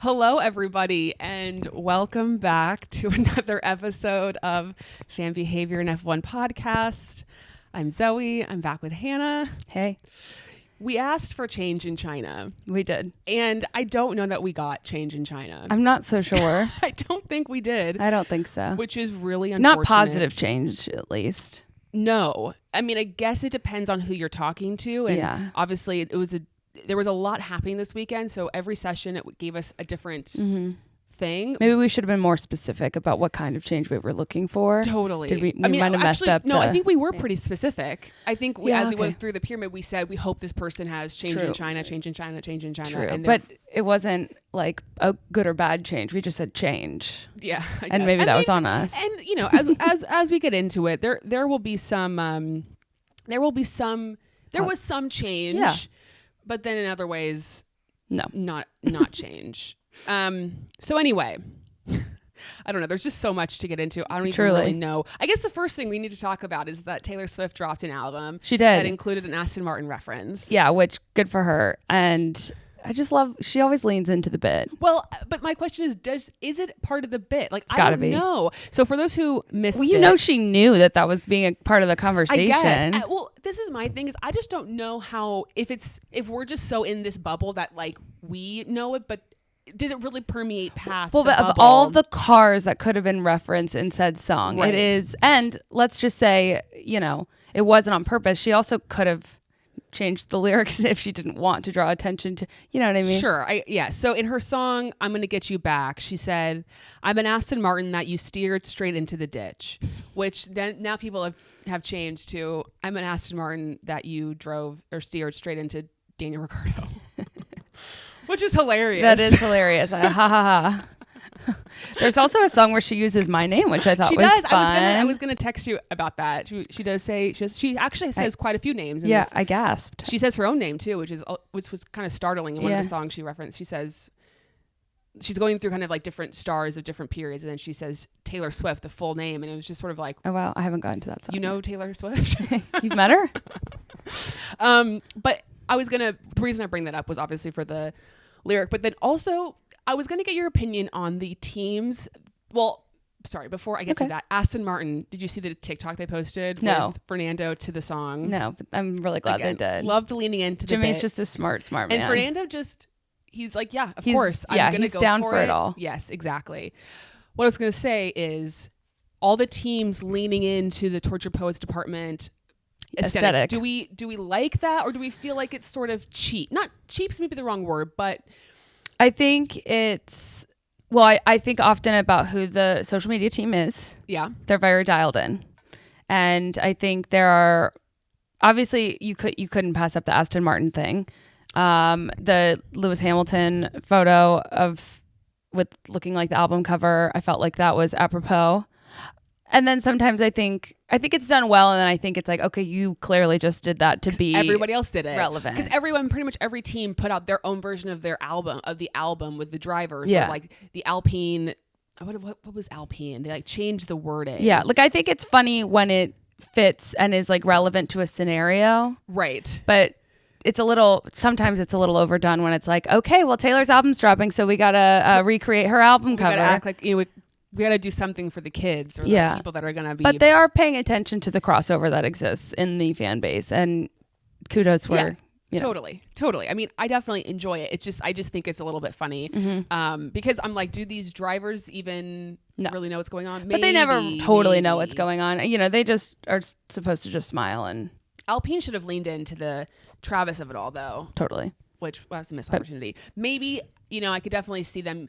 Hello, everybody, and welcome back to another episode of Fan Behavior and F1 Podcast. I'm Zoe. I'm back with Hannah. Hey. We asked for change in China. We did. And I don't know that we got change in China. I'm not so sure. I don't think we did. I don't think so. Which is really unfortunate. Not positive change, at least. No. I mean, I guess it depends on who you're talking to. And obviously, there was a lot happening this weekend. So every session, it gave us a different thing. Maybe we should have been more specific about what kind of change we were looking for. Totally. Did we might have messed up. No, I think we were pretty specific. I think as we went through the pyramid, we said, we hope this person has change in China, change in China, change in China. True. But it wasn't like a good or bad change. We just said change. Yeah. And maybe that was on us. And, you know, as we get into it, there will be some, there was some change. Yeah. But then in other ways, no, not change. So anyway, I don't know. There's just so much to get into. I don't even really know. I guess the first thing we need to talk about is that Taylor Swift dropped an album. She did. That included an Aston Martin reference. Yeah, which good for her. And I just love, she always leans into the bit. Well, but my question is it part of the bit? Like, I don't know. So for those who missed you know, she knew that was being a part of the conversation. I guess. Well, this is my thing is I just don't know how, if we're just so in this bubble that like we know it, but did it really permeate past the bubble? Of all the cars that could have been referenced in said song, right. It is, and let's just say, you know, it wasn't on purpose. She also could have changed the lyrics if she didn't want to draw attention to, you know what I mean? Sure. So in her song, I'm Gonna Get You Back, she said, I'm an Aston Martin that you steered straight into the ditch, which then now people have changed to, I'm an Aston Martin that you drove or steered straight into Daniel Ricciardo. Which is hilarious. That is hilarious. Ha ha ha. There's also a song where she uses my name, which I thought was fun. I was gonna text you about that. She does say she actually says quite a few names. In this. I gasped. She says her own name too, which was kind of startling in one of the songs she referenced. She says she's going through kind of like different stars of different periods, and then she says Taylor Swift, the full name, and it was just sort of like, oh wow, I haven't gotten to that song. You know Taylor Swift? You've met her? But the reason I bring that up was obviously for the lyric, but then also I was going to get your opinion on the teams. Well, sorry, before I get to that, Aston Martin, did you see the TikTok they posted with Fernando to the song? No, but I'm really glad they did. Loved leaning into the Jimmy's bit. Just a smart man. And Fernando he's like, yeah, of course. I'm going to go down for it all. Yes, exactly. What I was going to say is all the teams leaning into the Torture Poets department aesthetic. Do we like that, or do we feel like it's sort of cheap? Not cheap's maybe the wrong word, but I think it's I think often about who the social media team is. Yeah, they're very dialed in, and I think there are obviously you couldn't pass up the Aston Martin thing, the Lewis Hamilton photo with looking like the album cover. I felt like that was apropos. And then sometimes I think it's done well, and then I think it's like, okay, you clearly just did that to be everybody else did it relevant, because pretty much every team put out their own version of the album with the drivers. Yeah, or like the Alpine. What was Alpine? They like changed the wording. Yeah, like I think it's funny when it fits and is like relevant to a scenario, right? But sometimes it's a little overdone when it's like, okay, well Taylor's album's dropping, so we gotta recreate her album cover. We gotta act like we got to do something for the kids or the people that are going to be. But they are paying attention to the crossover that exists in the fan base, and kudos for totally. I mean, I definitely enjoy it. I just think it's a little bit funny because I'm like, do these drivers even really know what's going on? But they never totally know what's going on. You know, they just are supposed to just smile. And Alpine should have leaned into the Travis of it all, though. Totally. Which was a missed opportunity. Maybe, I could definitely see them.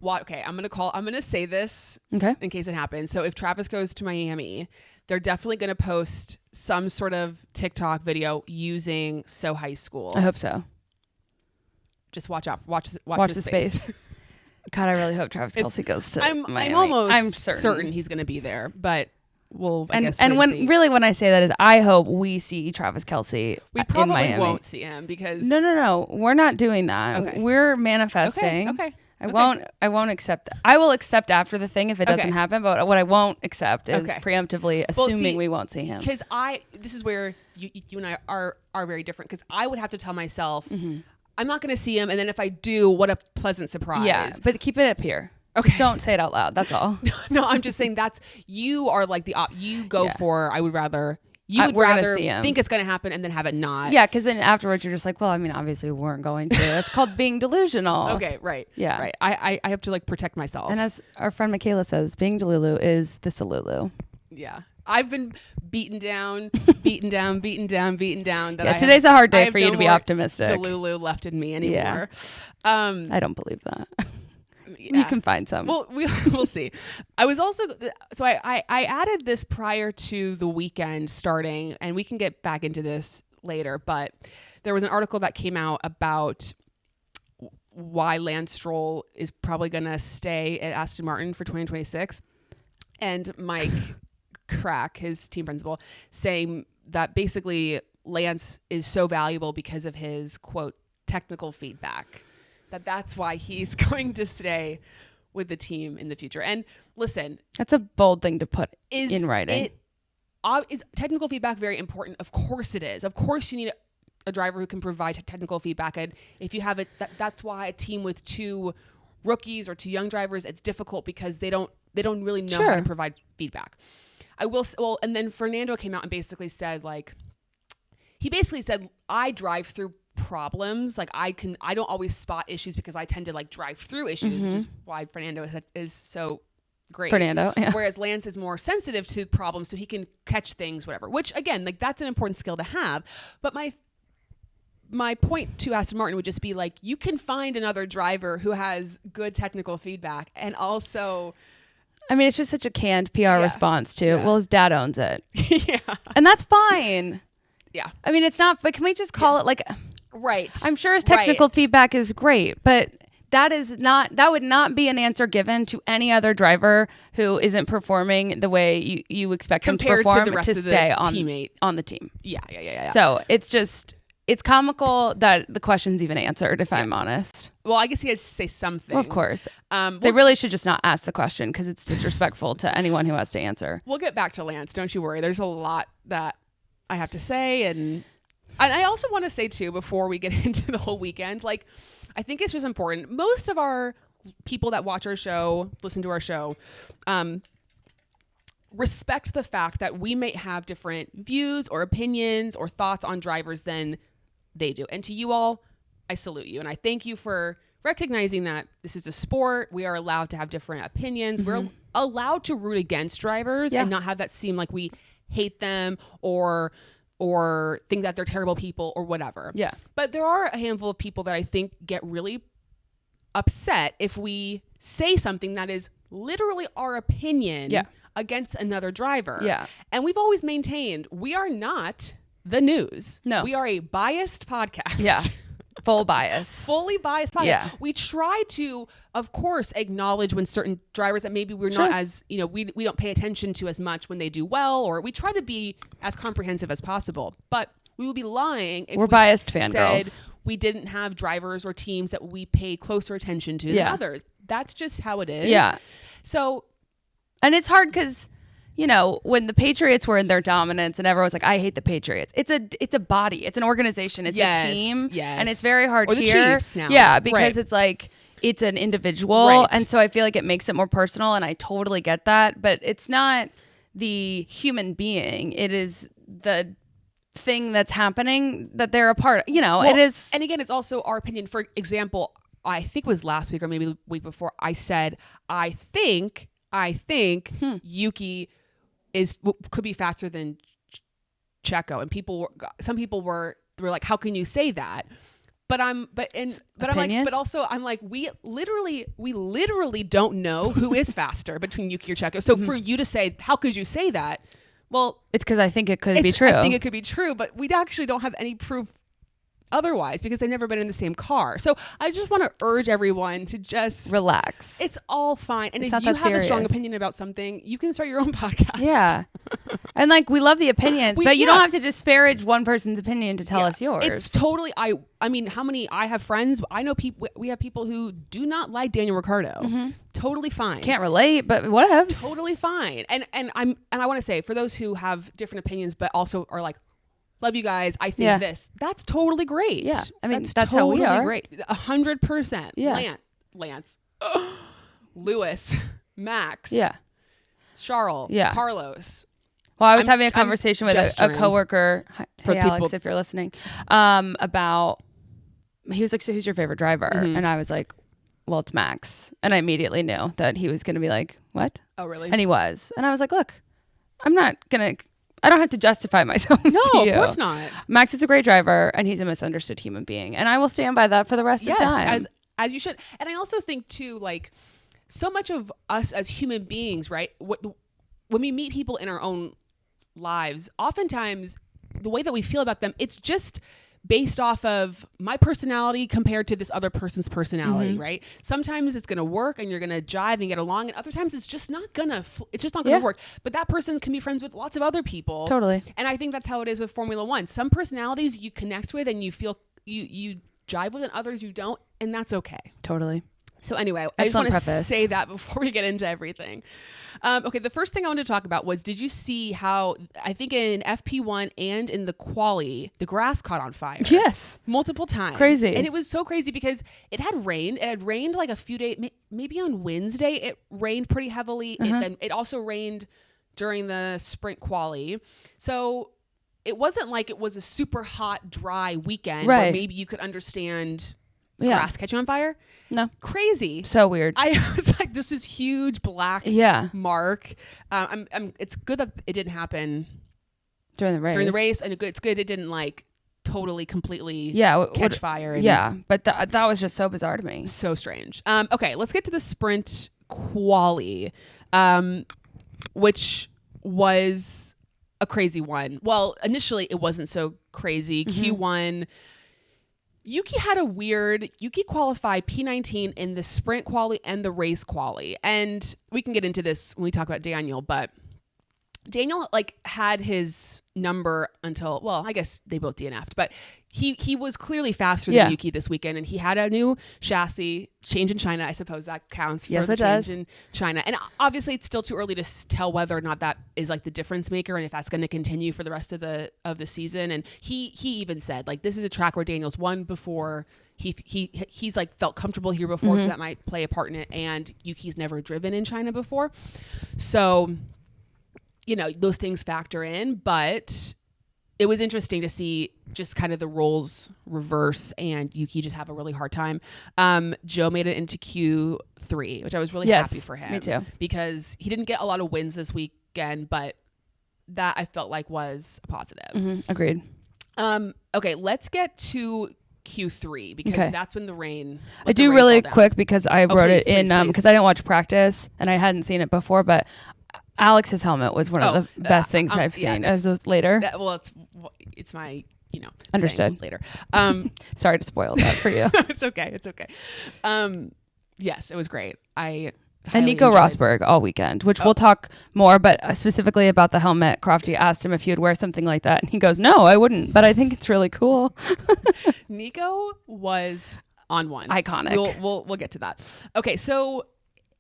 Okay, I'm going to say this in case it happens. So if Travis goes to Miami, they're definitely going to post some sort of TikTok video using So High School. I hope so. Just watch out. Watch the space. God, I really hope Travis Kelce goes to Miami. I'm almost certain he's going to be there, but we'll I guess when I say that is I hope we see Travis Kelce. We probably in Miami. won't see him because no, we're not doing that. Okay. We're manifesting. Okay. I won't accept that. I will accept after the thing if it doesn't happen, but what I won't accept is preemptively assuming we won't see him. Because this is where you and I are very different, because I would have to tell myself, I'm not going to see him. And then if I do, what a pleasant surprise. Yeah, but keep it up here. Okay. Just don't say it out loud. That's all. No, I'm just saying you are like you go for, I would rather, we're rather see him. think it's going to happen and then have it not. Yeah, because then afterwards you're just like, well, I mean, obviously we weren't going to. That's called being delusional. Okay, right. Yeah. Right. I have to like protect myself. And as our friend Michaela says, being delulu is the salulu. Yeah. I've been beaten down. That Today's a hard day for you to be optimistic. Delulu left in me anymore. Yeah. I don't believe that. Yeah. You can find some. Well, we'll see. I was also, so I added this prior to the weekend starting, and we can get back into this later, but there was an article that came out about why Lance Stroll is probably going to stay at Aston Martin for 2026. And Mike Crack, his team principal, saying that basically Lance is so valuable because of his, quote, technical feedback. That's why he's going to stay with the team in the future. And listen, that's a bold thing to put in writing. Is technical feedback very important? Of course it is. Of course you need a driver who can provide technical feedback. And if you have it, that's why a team with 2 rookies or 2 young drivers, it's difficult because they don't really know how to provide feedback. And then Fernando came out and basically said, I drive through problems. Like I don't always spot issues because I tend to like drive through issues, which is why Fernando is so great. Yeah. Whereas Lance is more sensitive to problems, so he can catch things, whatever, which again, like that's an important skill to have. But my point to Aston Martin would just be like, you can find another driver who has good technical feedback and also, I mean, it's just such a canned PR response to, well, his dad owns it. Yeah. And that's fine. Yeah. I mean, it's not, but can we just call it like, right. I'm sure his technical feedback is great, but that would not be an answer given to any other driver who isn't performing the way you expect them to perform to stay on the team. Yeah. So it's comical that the question's even answered, if I'm honest. Well, I guess he has to say something. Well, of course. They really should just not ask the question because it's disrespectful to anyone who has to answer. We'll get back to Lance. Don't you worry. There's a lot that I have to say. And I also want to say, too, before we get into the whole weekend, like, I think it's just important. Most of our people that watch our show, listen to our show, respect the fact that we may have different views or opinions or thoughts on drivers than they do. And to you all, I salute you. And I thank you for recognizing that this is a sport. We are allowed to have different opinions. We're allowed to root against drivers and not have that seem like we hate them or think that they're terrible people or whatever. Yeah. But there are a handful of people that I think get really upset if we say something that is literally our opinion against another driver. Yeah. And we've always maintained we are not the news. No. We are a biased podcast. Yeah. Full bias. Fully biased podcast. Yeah. We try to, of course, acknowledge when certain drivers that maybe we're not as, we don't pay attention to as much when they do well, or we try to be as comprehensive as possible. But we would be lying if we're biased fangirls. We didn't have drivers or teams that we pay closer attention to than others. That's just how it is. Yeah. So. And it's hard because, when the Patriots were in their dominance and everyone's like, I hate the Patriots. It's a body. It's an organization. It's a team. Yes. And it's very hard or here. The Chiefs now. Yeah, because it's like, it's an individual. Right. And so I feel like it makes it more personal, and I totally get that. But it's not the human being. It is the thing that's happening that they're a part of. It is. And again, it's also our opinion. For example, I think it was last week or maybe the week before, I said, I think Yuki could be faster than Checo, and some people were like, how can you say that? But I'm like, but also I'm like, we literally don't know who is faster between Yuki or Checo. So for you to say, how could you say that? Well, it's because I think it could be true. I think it could be true, but we actually don't have any proof otherwise because they've never been in the same car. So I just want to urge everyone to just relax. It's all fine. And it's if you have a strong opinion about something, you can start your own podcast. Yeah. And like, we love the opinions, but you don't have to disparage one person's opinion to tell us yours. It's totally, I mean, I have friends, I know people, we have people who do not like Daniel Ricciardo. Totally fine. Can't relate, but whatever. Totally fine. And I want to say, for those who have different opinions, but also are like, love you guys. I think that's totally great. Yeah. I mean, that's how we are. Great. 100%. Yeah. Lance. Lewis. Max. Yeah. Charles. Yeah. Carlos. Well, I was having a conversation with a coworker. Hey, people. Alex, if you're listening, about, he was like, so who's your favorite driver? And I was like, well, it's Max. And I immediately knew that he was going to be like, what? Oh, really? And he was. And I was like, look, I don't have to justify myself. No, to you. Of course not. Max is a great driver and he's a misunderstood human being. And I will stand by that for the rest of time. Yes, as you should. And I also think too, like, so much of us as human beings, right? When we meet people in our own lives, oftentimes the way that we feel about them, it's just based off of my personality compared to this other person's personality, right? Sometimes it's going to work and you're going to jive and get along, and other times it's just not going to work. But that person can be friends with lots of other people. Totally. And I think that's how it is with Formula One. Some personalities you connect with and you feel you jive with, and others you don't, and that's okay. Totally. So anyway, I just want to say that before we get into everything. Okay, the first thing I wanted to talk about was, did you see how, I think in FP1 and in the quali, the grass caught on fire? Yes. Multiple times. Crazy. And it was so crazy because it had rained. It had rained like a few days, maybe on Wednesday, it rained pretty heavily. It also rained during the sprint quali. So it wasn't like it was a super hot, dry weekend where maybe you could understand grass catching on fire. No. Crazy. So weird. I was like, this is huge black mark. It's good that it didn't happen during the race. And it's good it didn't like totally completely catch fire. But that was just so bizarre to me. So strange. Okay, let's get to the sprint quali, which was a crazy one. Well, initially it wasn't so crazy. Q1, Yuki qualified P19 in the sprint quali and the race quali. And we can get into this when we talk about Daniel, but Daniel like had his number until, well, I guess they both DNF'd, but he was clearly faster than Yuki this weekend, and he had a new chassis change in China. I suppose that counts for the change in China. And obviously it's still too early to tell whether or not that is like the difference maker and if that's going to continue for the rest of the season. And he even said like, this is a track where Daniel's won before. He's like felt comfortable here before, so that might play a part in it. And Yuki's never driven in China before. So, you know, those things factor in, but it was interesting to see just kind of the roles reverse and Yuki just have a really hard time. Zhou made it into Q3, which I was really happy for him. Me too. Because he didn't get a lot of wins this weekend, but that I felt like was a positive. Agreed. Okay, let's get to Q3 because that's when the rain. I do really quick because I wrote it in because I didn't watch practice and I hadn't seen it before, but Alex's helmet was one of the best things I've seen. As was later. It's my, understood later. Sorry to spoil that for you. It's okay. Yes, it was great. And Nico Rosberg all weekend, which we'll talk more, but specifically about the helmet. Crofty asked him if he would wear something like that, and he goes, "No, I wouldn't, but I think it's really cool." Nico was on one. Iconic. We'll get to that. Okay, so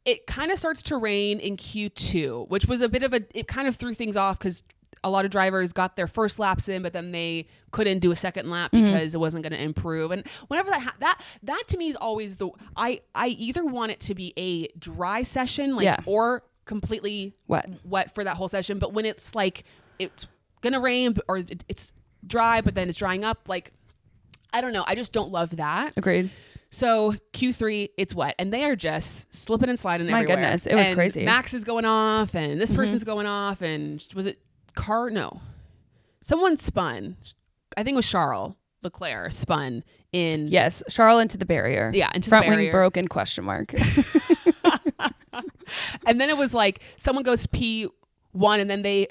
it kind of starts to rain in Q2, which was it kind of threw things off because a lot of drivers got their first laps in, but then they couldn't do a second lap because it wasn't going to improve. And whenever that to me is always I either want it to be a dry session, or completely wet for that whole session. But when it's like, it's going to rain or it's dry, but then it's drying up, like, I don't know. I just don't love that. Agreed. So Q3, it's wet, and they are just slipping and sliding everywhere. My goodness, it was crazy. Max is going off, and this person's going off, and was it No. Someone spun. I think it was Charles Leclerc spun in. Yes, Charles into the barrier. Yeah, into front the barrier. Wing broken ? And then it was like someone goes P1, and then they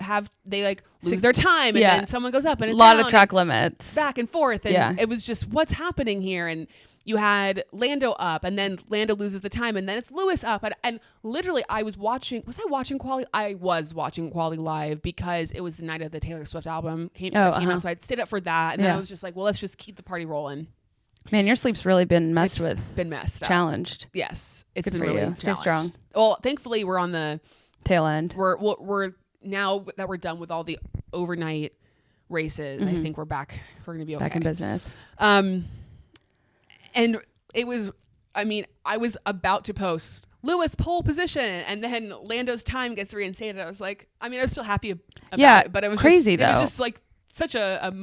like lose their time, and then someone goes up, and a lot of track limits back and forth, and it was just what's happening here. And you had Lando up, and then Lando loses the time, and then it's Lewis up. And literally, was I watching quali? I was watching quali live because it was the night of the Taylor Swift album came out, so I'd stayed up for that. And then I was just like, well, let's just keep the party rolling. Man, your sleep's really been messed with. Been messed up. Challenged. Yes. It's Good been for really you. Stay strong. Well, thankfully, we're on the tail end. We're now that we're done with all the overnight races. I think we're back. We're going to be okay. Back in business. And it was, I mean, I was about to post Lewis pole position, and then Lando's time gets reinstated. I was like, I mean, I was still happy about it, but it was crazy just, though. It was just like such a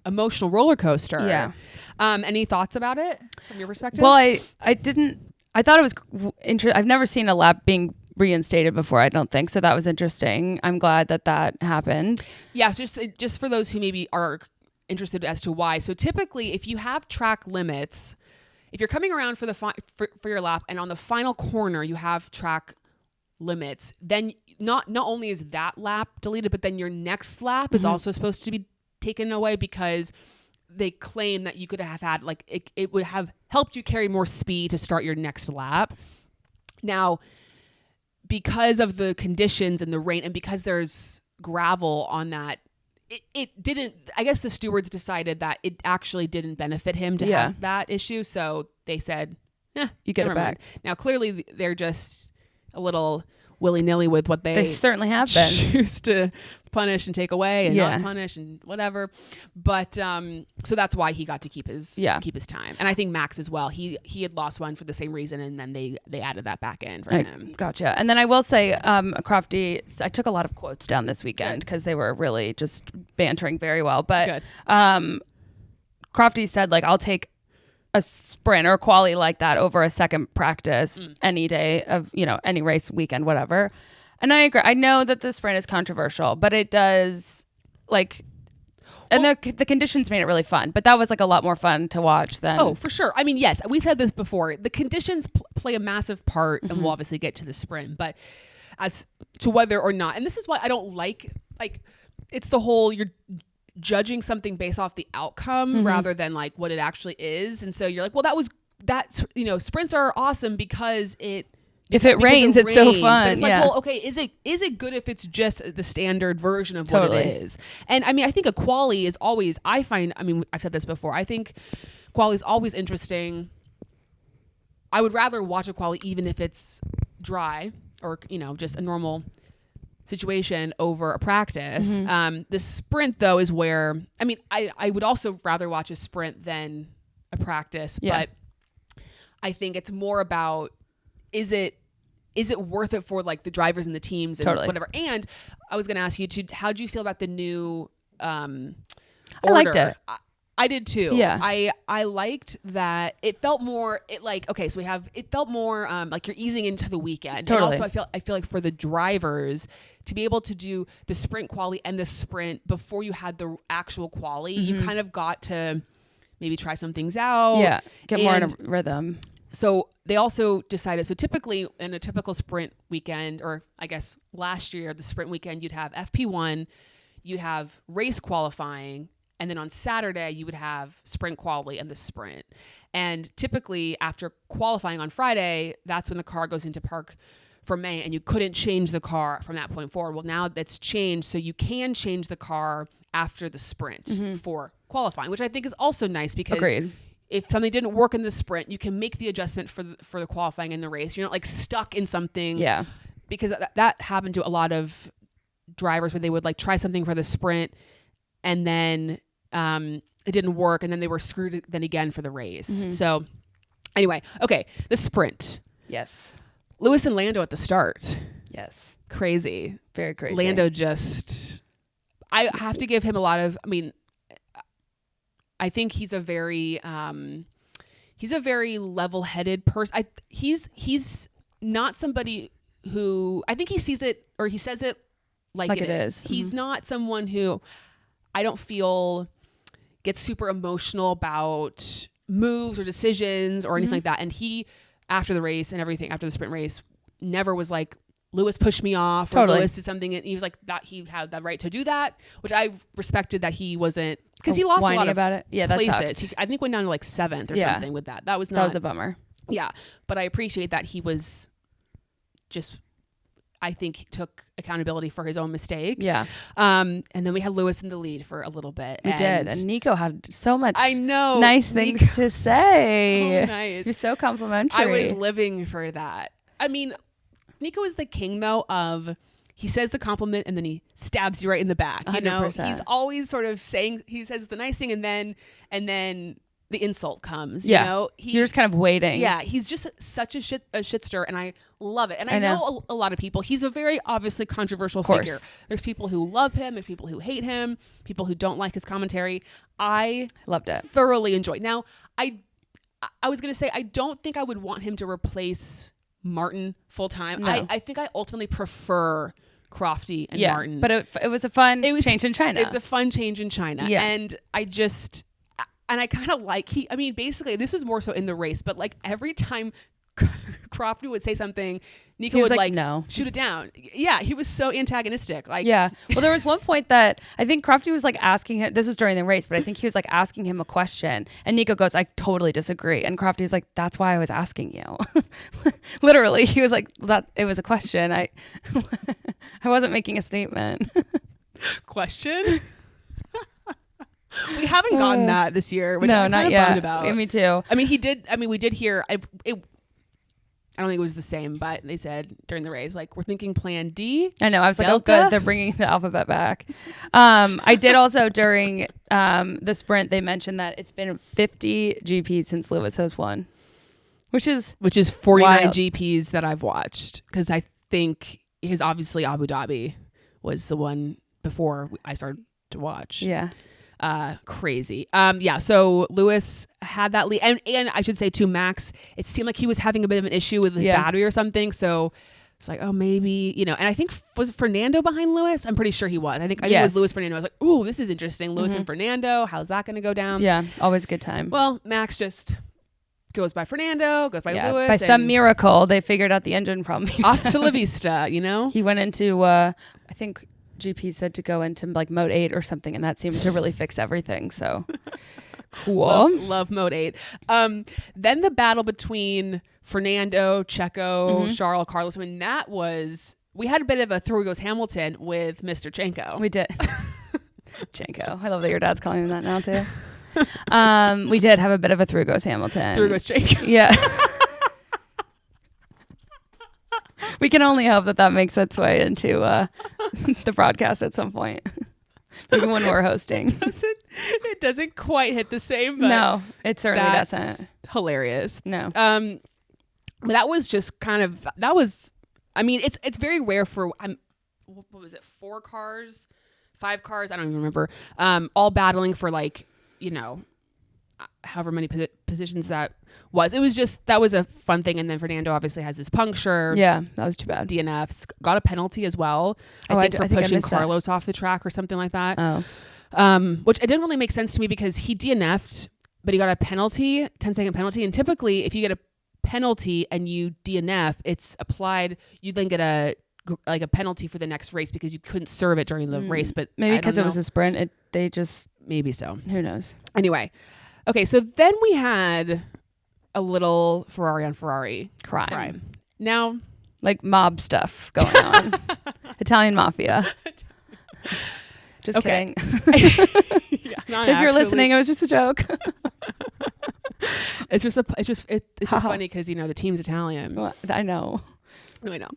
emotional roller coaster. Yeah. Any thoughts about it from your perspective? Well, I thought it was interesting. I've never seen a lap being reinstated before, I don't think. So that was interesting. I'm glad that happened. Yeah. So just for those who maybe are interested as to why. So typically if you have track limits, if you're coming around for for your lap and on the final corner you have track limits, then not only is that lap deleted, but then your next lap is also supposed to be taken away because they claim that you could have had like it would have helped you carry more speed to start your next lap. Now, because of the conditions and the rain, and because there's gravel on that, it didn't, I guess the stewards decided that it actually didn't benefit him to have that issue. So they said, you get it back. Now, clearly they're just a little willy-nilly with what they certainly have been. Choose to punish and take away and not punish and whatever. But so that's why he got to keep his time. And I think Max as well. He had lost one for the same reason, and then they added that back in for him. Gotcha. And then I will say, Crofty, I took a lot of quotes down this weekend because they were really just bantering very well. But Crofty said, like, I'll take a sprint or a quali like that over a second practice any day of, any race, weekend, whatever. And I agree. I know that the sprint is controversial, but it does and the conditions made it really fun, but that was like a lot more fun to watch than. Oh, for sure. I mean, yes, we've said this before. The conditions play a massive part, and we'll obviously get to the sprint, but as to whether or not, and this is why I don't like it's the whole, you're judging something based off the outcome rather than like what it actually is. And so you're like, well, sprints are awesome because if it rains, it's so fun. But it's like, well, okay, is it good if it's just the standard version of what it is? And I mean, I think a quali is always, I've said this before, I think quali is always interesting. I would rather watch a quali even if it's dry or, just a normal situation over a practice. The sprint though is where, I mean, I would also rather watch a sprint than a practice, but I think it's more about, is it worth it for like the drivers and the teams and whatever? And I was going to ask you so do you feel about the new order? I liked it. I did too. Yeah. I liked that it felt more it felt more like you're easing into the weekend. Totally. And also I feel like for the drivers to be able to do the sprint quali and the sprint before you had the actual quali, you kind of got to maybe try some things out. Yeah. Get more in a rhythm. So they also decided, so typically in a typical sprint weekend, or I guess last year, the sprint weekend, you'd have FP1, you'd have race qualifying, and then on Saturday, you would have sprint quali and the sprint. And typically after qualifying on Friday, that's when the car goes into park for May, and you couldn't change the car from that point forward. Well, now that's changed, so you can change the car after the sprint for qualifying, which I think is also nice because if something didn't work in the sprint, you can make the adjustment for the qualifying and the race. You're not like stuck in something. Yeah. Because that happened to a lot of drivers where they would like try something for the sprint and then it didn't work, and then they were screwed then again for the race. So anyway, okay, the sprint. Yes. Lewis and Lando at the start. Yes. Crazy. Very crazy. Lando I have to give him a lot of, I think he's a very level-headed person. He's not somebody who, I think he sees it or he says it like it is. He's not someone who I don't feel gets super emotional about moves or decisions or anything like that. And he, after the race and everything, after the sprint race, never was like, Lewis pushed me off or Lewis did something, and he was like that he had the right to do that, which I respected that he wasn't, because he lost a lot of about it. Yeah, places. I think went down to like 7th or something with that. That was a bummer. Yeah, but I appreciate that he was just, I think he took accountability for his own mistake. Yeah. And then we had Lewis in the lead for a little bit. We did. And Nico had so much nice things to say. So nice. You're so complimentary. I was living for that. I mean, Nico is the king though of he says the compliment and then he stabs you right in the back. You know, 100%. he's always sort of saying, he says the nice thing and then the insult comes. Yeah. You know, You're just kind of waiting. Yeah, he's just such a shitster, and I love it. And I know a lot of people. He's a very obviously controversial figure. There's people who love him, there's people who hate him, people who don't like his commentary. I loved it. Thoroughly enjoyed. Now, I was gonna say I don't think I would want him to replace Martin full time. No. I think I ultimately prefer Crofty and Martin. But it was a fun change in China. It was a fun change in China. Yeah. And I kind of like basically this is more so in the race, but like every time Crofty would say something, Nico would like no, shoot it down. Yeah, he was so antagonistic. Like, yeah. Well, there was one point that I think Crofty was like asking him. This was during the race, but I think he was like asking him a question, and Nico goes, "I totally disagree." And Crofty was like, "That's why I was asking you." Literally, he was like, "That it was a question. I wasn't making a statement." Question. We haven't gotten that this year, which I'm kind of bummed about. Yeah, me too. I mean, we did hear. I don't think it was the same, but they said during the race, like, we're thinking Plan D. I know. I was Delta? like, oh, good. They're bringing the alphabet back. I did also during the sprint, they mentioned that it's been 50 GPs since Lewis has won, which is 49 wild. GPs that I've watched, because I think his obviously Abu Dhabi was the one before I started to watch. Yeah. Crazy. So Lewis had that lead, and I should say too, Max, it seemed like he was having a bit of an issue with his battery or something, so it's like, oh, maybe, and I think, was Fernando behind Lewis? I'm pretty sure he was. I think it was Lewis, Fernando. I was like, ooh, this is interesting. Lewis and Fernando, how's that going to go down? Yeah, always a good time. Well, Max just goes by Fernando, goes by Lewis. By some miracle, they figured out the engine problem. Hasta la vista, He went into, I think GP said to go into like mode 8 or something, and that seemed to really fix everything. So cool. Love mode 8. Then the battle between Fernando, Checo, Charles, Carlos. I mean, we had a bit of a through goes Hamilton with Mr. Chenko. We did. Chenko. I love that your dad's calling him that now too. We did have a bit of a through goes Hamilton. Through goes Chenko. Yeah. We can only hope that makes its way into the broadcast at some point. Maybe when we're hosting. It doesn't quite hit the same, but no, it certainly doesn't. Hilarious. No. But that was just I mean, it's very rare for what was it, 4 cars, 5 cars, I don't even remember, all battling for like, however many positions that was. It was just, that was a fun thing. And then Fernando obviously has his puncture. Yeah, that was too bad. DNFs, got a penalty as well. I think for pushing Carlos off the track or something like that. Oh. Which it didn't really make sense to me, because he DNF'd, but he got a penalty, 10-second penalty. And typically if you get a penalty and you DNF, it's applied, you then get a penalty for the next race because you couldn't serve it during the race. But maybe because it was a sprint, they just, maybe so. Who knows? Anyway. Okay. So then we had a little Ferrari on Ferrari crime. Now, like mob stuff going on. Italian mafia. Just kidding. If you're listening, it was just a joke. It's just funny because the team's Italian. Well, I know. No, I know.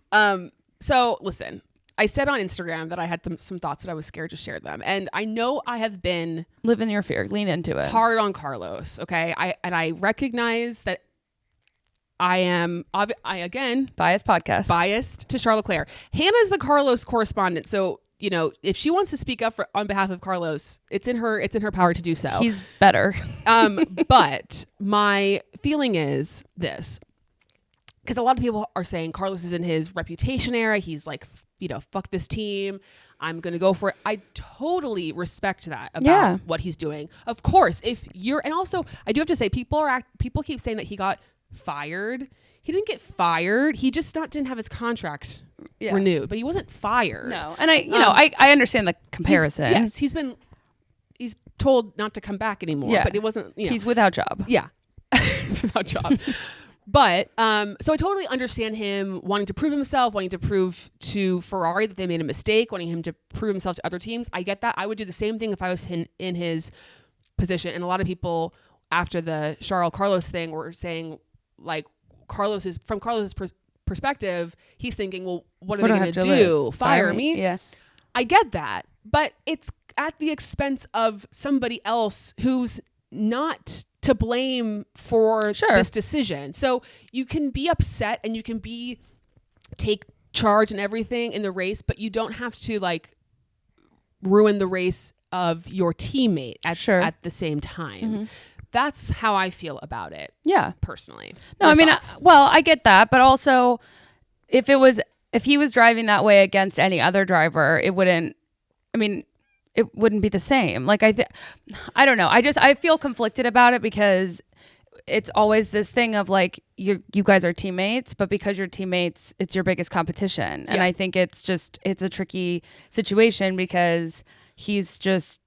So listen, I said on Instagram that I had some thoughts that I was scared to share them, and I know I have been live in your fear, lean into it, hard on Carlos. Okay, I recognize that I am again biased to Charles Leclerc. Hannah's the Carlos correspondent, so if she wants to speak up on behalf of Carlos, it's in her power to do so. He's better. But my feeling is this, because a lot of people are saying Carlos is in his reputation era. He's like, fuck this team, I'm going to go for it. I totally respect that about what he's doing. Of course, and also I do have to say, people keep saying that he got fired. He didn't get fired. He just didn't have his contract renewed, but he wasn't fired. No. And I understand the comparison. He's told not to come back anymore, but it wasn't, he's without job. Yeah. He's without job. But, so I totally understand him wanting to prove himself, wanting to prove to Ferrari that they made a mistake, wanting him to prove himself to other teams. I get that. I would do the same thing if I was in his position. And a lot of people after the Charles Carlos thing were saying, like, from Carlos's perspective, he's thinking, well, what are What they do I going have to to do? live? Fire me? Yeah. I get that, but it's at the expense of somebody else who's not to blame for this decision. So you can be upset and you can take charge and everything in the race, but you don't have to like ruin the race of your teammate at the same time. Mm-hmm. That's how I feel about it. Yeah. Personally. No, I mean, I get that, but also if he was driving that way against any other driver, it wouldn't be the same. Like I don't know. I feel conflicted about it because it's always this thing of like you guys are teammates, but because you're teammates, it's your biggest competition. And I think it's a tricky situation because he's just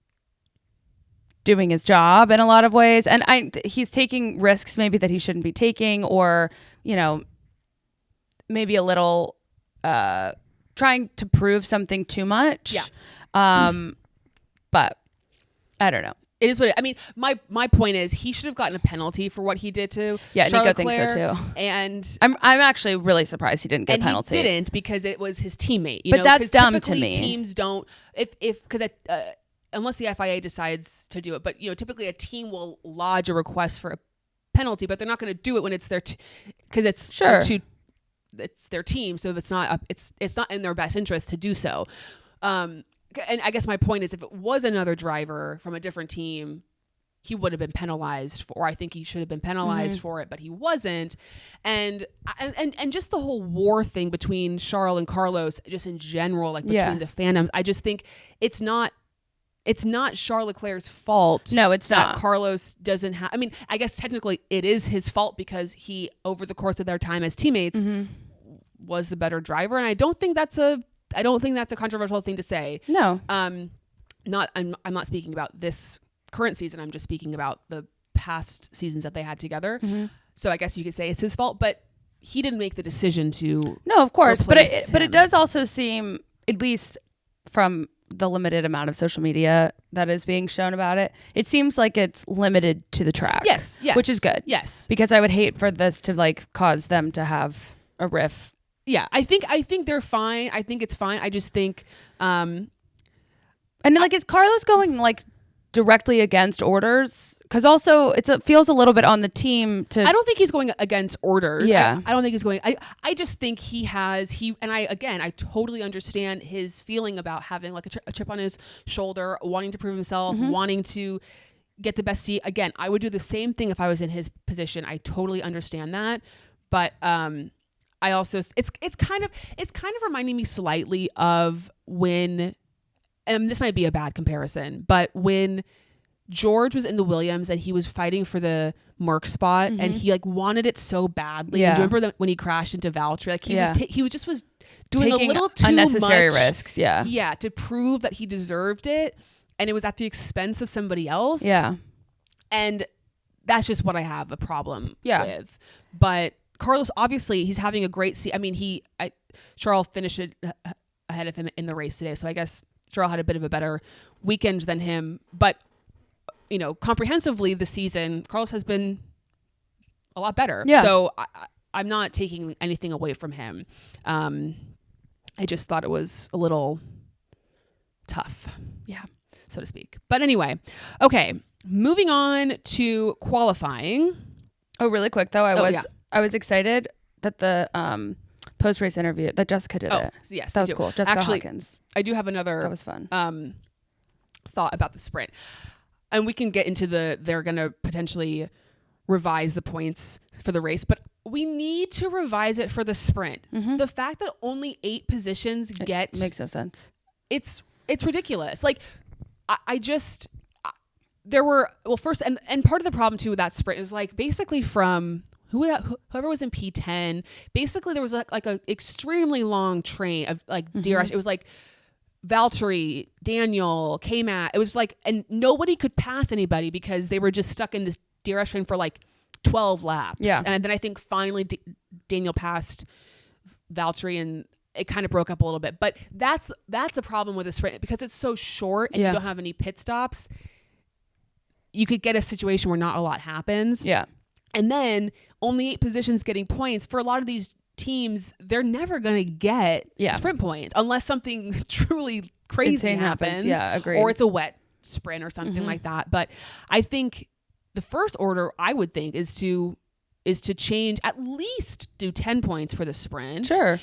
doing his job in a lot of ways, and he's taking risks maybe that he shouldn't be taking, or maybe a little trying to prove something too much. But I don't know. It is what I mean. My point is he should have gotten a penalty for what he did to Charles Nico thinks so too. And I'm actually really surprised he didn't get a penalty. He didn't because it was his teammate. But that's dumb to me. Teams don't because unless the FIA decides to do it. But typically a team will lodge a request for a penalty, but they're not going to do it when it's their because it's their team, so it's not in their best interest to do so. And I guess my point is, if it was another driver from a different team, he would have been penalized or I think he should have been penalized for it, but he wasn't. And just the whole war thing between Charles and Carlos, just in general, like between the fandoms, I just think it's not Charles Leclerc's fault. No, it's not. Carlos doesn't have. I mean, I guess technically it is his fault because he, over the course of their time as teammates, was the better driver, and I don't think that's a controversial thing to say. No. I'm not speaking about this current season. I'm just speaking about the past seasons that they had together. So I guess you could say it's his fault, but he didn't make the decision to. No, of course, but it him. does also seem, at least from the limited amount of social media that is being shown about it, it seems like it's limited to the track. Yes, which is good. Yes, because I would hate for this to like cause them to have a riff. Yeah, I think they're fine. I think it's fine. I just think, and like, is Carlos going like directly against orders? Because also it feels a little bit on the team to. I don't think he's going against orders. Yeah, I don't think he's going. I just think I totally understand his feeling about having like a chip on his shoulder, wanting to prove himself, wanting to get the best seat. Again, I would do the same thing if I was in his position. I totally understand that, but I also it's kind of reminding me slightly of when, and this might be a bad comparison, but when George was in the Williams and he was fighting for the Merc spot and he like wanted it so badly. Yeah. And do you remember when he crashed into Valtteri? Like he was doing taking a little too unnecessary much risks. Yeah. Yeah, to prove that he deserved it, and it was at the expense of somebody else. Yeah. And that's just what I have a problem with. But Carlos, obviously, he's having a great season. I mean, Charles finished ahead of him in the race today, so I guess Charles had a bit of a better weekend than him. But comprehensively this season, Carlos has been a lot better. Yeah. So I'm not taking anything away from him. I just thought it was a little tough, so to speak. But anyway, okay, moving on to qualifying. Oh, really quick though, I was excited that the post-race interview that Jessica did it. Yes, that was cool. Jessica Hawkins. I do have another. That was fun. Thought about the sprint, and we can get into they're going to potentially revise the points for the race, but we need to revise it for the sprint. The fact that only 8 positions it makes no sense. It's ridiculous. Like there were first and part of the problem too with that sprint is like basically from whoever was in P10, basically there was like a extremely long train of like DRS. It was like Valtteri, Daniel, K-Mat. It was like, and nobody could pass anybody because they were just stuck in this DRS train for like 12 laps. Yeah. And then I think finally Daniel passed Valtteri and it kind of broke up a little bit. But that's the problem with the sprint because it's so short and you don't have any pit stops. You could get a situation where not a lot happens. Yeah. And then only 8 positions getting points for a lot of these teams, they're never going to get sprint points unless something truly crazy Insane happens. Yeah, agreed. Or it's a wet sprint or something like that. But I think the first order I would think is to change, at least do 10 points for the sprint. Sure.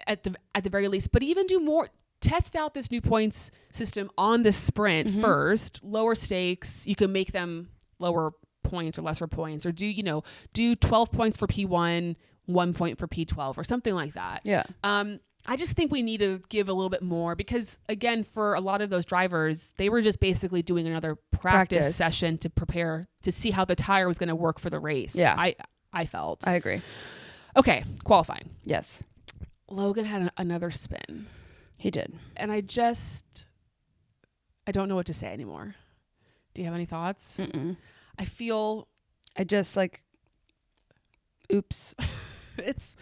At the very least, but even do more. Test out this new points system on the sprint first. Lower stakes. You can make them lower points or lesser points, or do 12 points for P1, 1 point for P12, or something like that. Yeah. I just think we need to give a little bit more because, again, for a lot of those drivers, they were just basically doing another practice session to prepare to see how the tire was going to work for the race. Yeah. I felt. I agree. Okay, qualifying. Yes. Logan had another spin. He did. And I don't know what to say anymore. Do you have any thoughts? Mm-mm. I just like, oops. It's...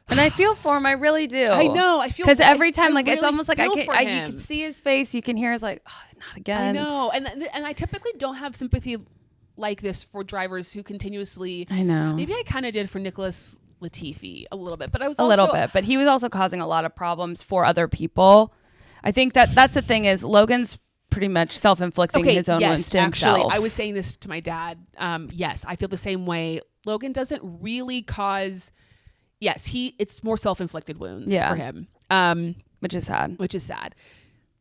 And I feel for him. I really do. I know. I feel because every time, like, really it's almost like you him. can see his face. You can hear his like, oh, not again. I know. And I typically don't have sympathy like this for drivers who continuously. I know. Maybe I kind of did for Nicholas Latifi a little bit, but I was a little bit. But he was also causing a lot of problems for other people. I think that's the thing is Logan's pretty much self-inflicting his own wounds to himself. Actually, I was saying this to my dad. Yes, I feel the same way. Logan doesn't really cause. Yes, it's more self-inflicted wounds for him. Which is sad.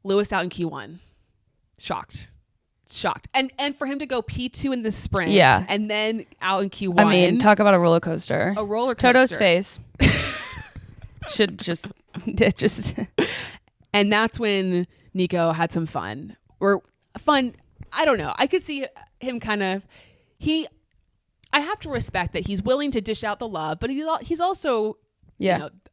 Lewis out in Q1. Shocked. And for him to go P2 in the sprint and then out in Q1. I mean, talk about a roller coaster. Toto's face should just and that's when Nico had some fun. I don't know. I could see him kind of I have to respect that he's willing to dish out the love, but he's also,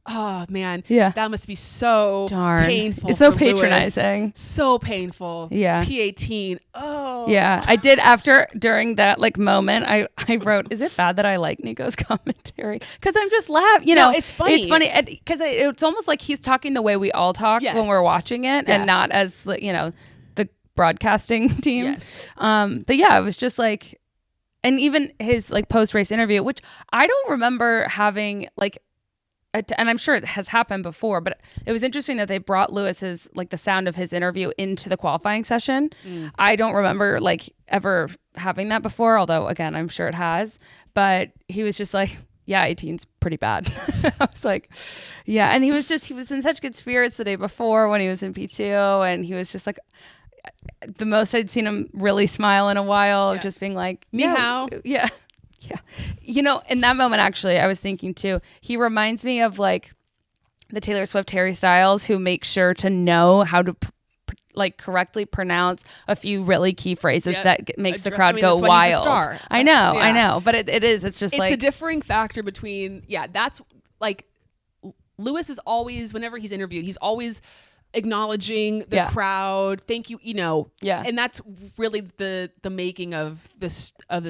oh man, that must be so painful. It's so patronizing. Lewis. So painful. Yeah. P18. Oh. Yeah. I did during that like moment, I wrote, is it bad that I like Nico's commentary? Because I'm just laughing. No, it's funny. It's funny because it's almost like he's talking the way we all talk when we're watching it and not as, the broadcasting team. Yes. But yeah, it was just like, and even his like post-race interview, which I don't remember having like, and I'm sure it has happened before, but it was interesting that they brought Lewis's like the sound of his interview into the qualifying session. I don't remember like ever having that before, although again, I'm sure it has, but he was just like, yeah, 18's pretty bad. I was like, yeah. And he was in such good spirits the day before when he was in P2, and he was just like, the most I'd seen him really smile in a while, just being like, Ni hao. Yeah. In that moment, actually, I was thinking too, he reminds me of like the Taylor Swift Harry Styles, who makes sure to know how to correctly pronounce a few really key phrases that makes the crowd go wild. I know. But it's just it's a differing factor between, that's like Lewis is always, whenever he's interviewed, he's always acknowledging the crowd. Thank you. And that's really the making of the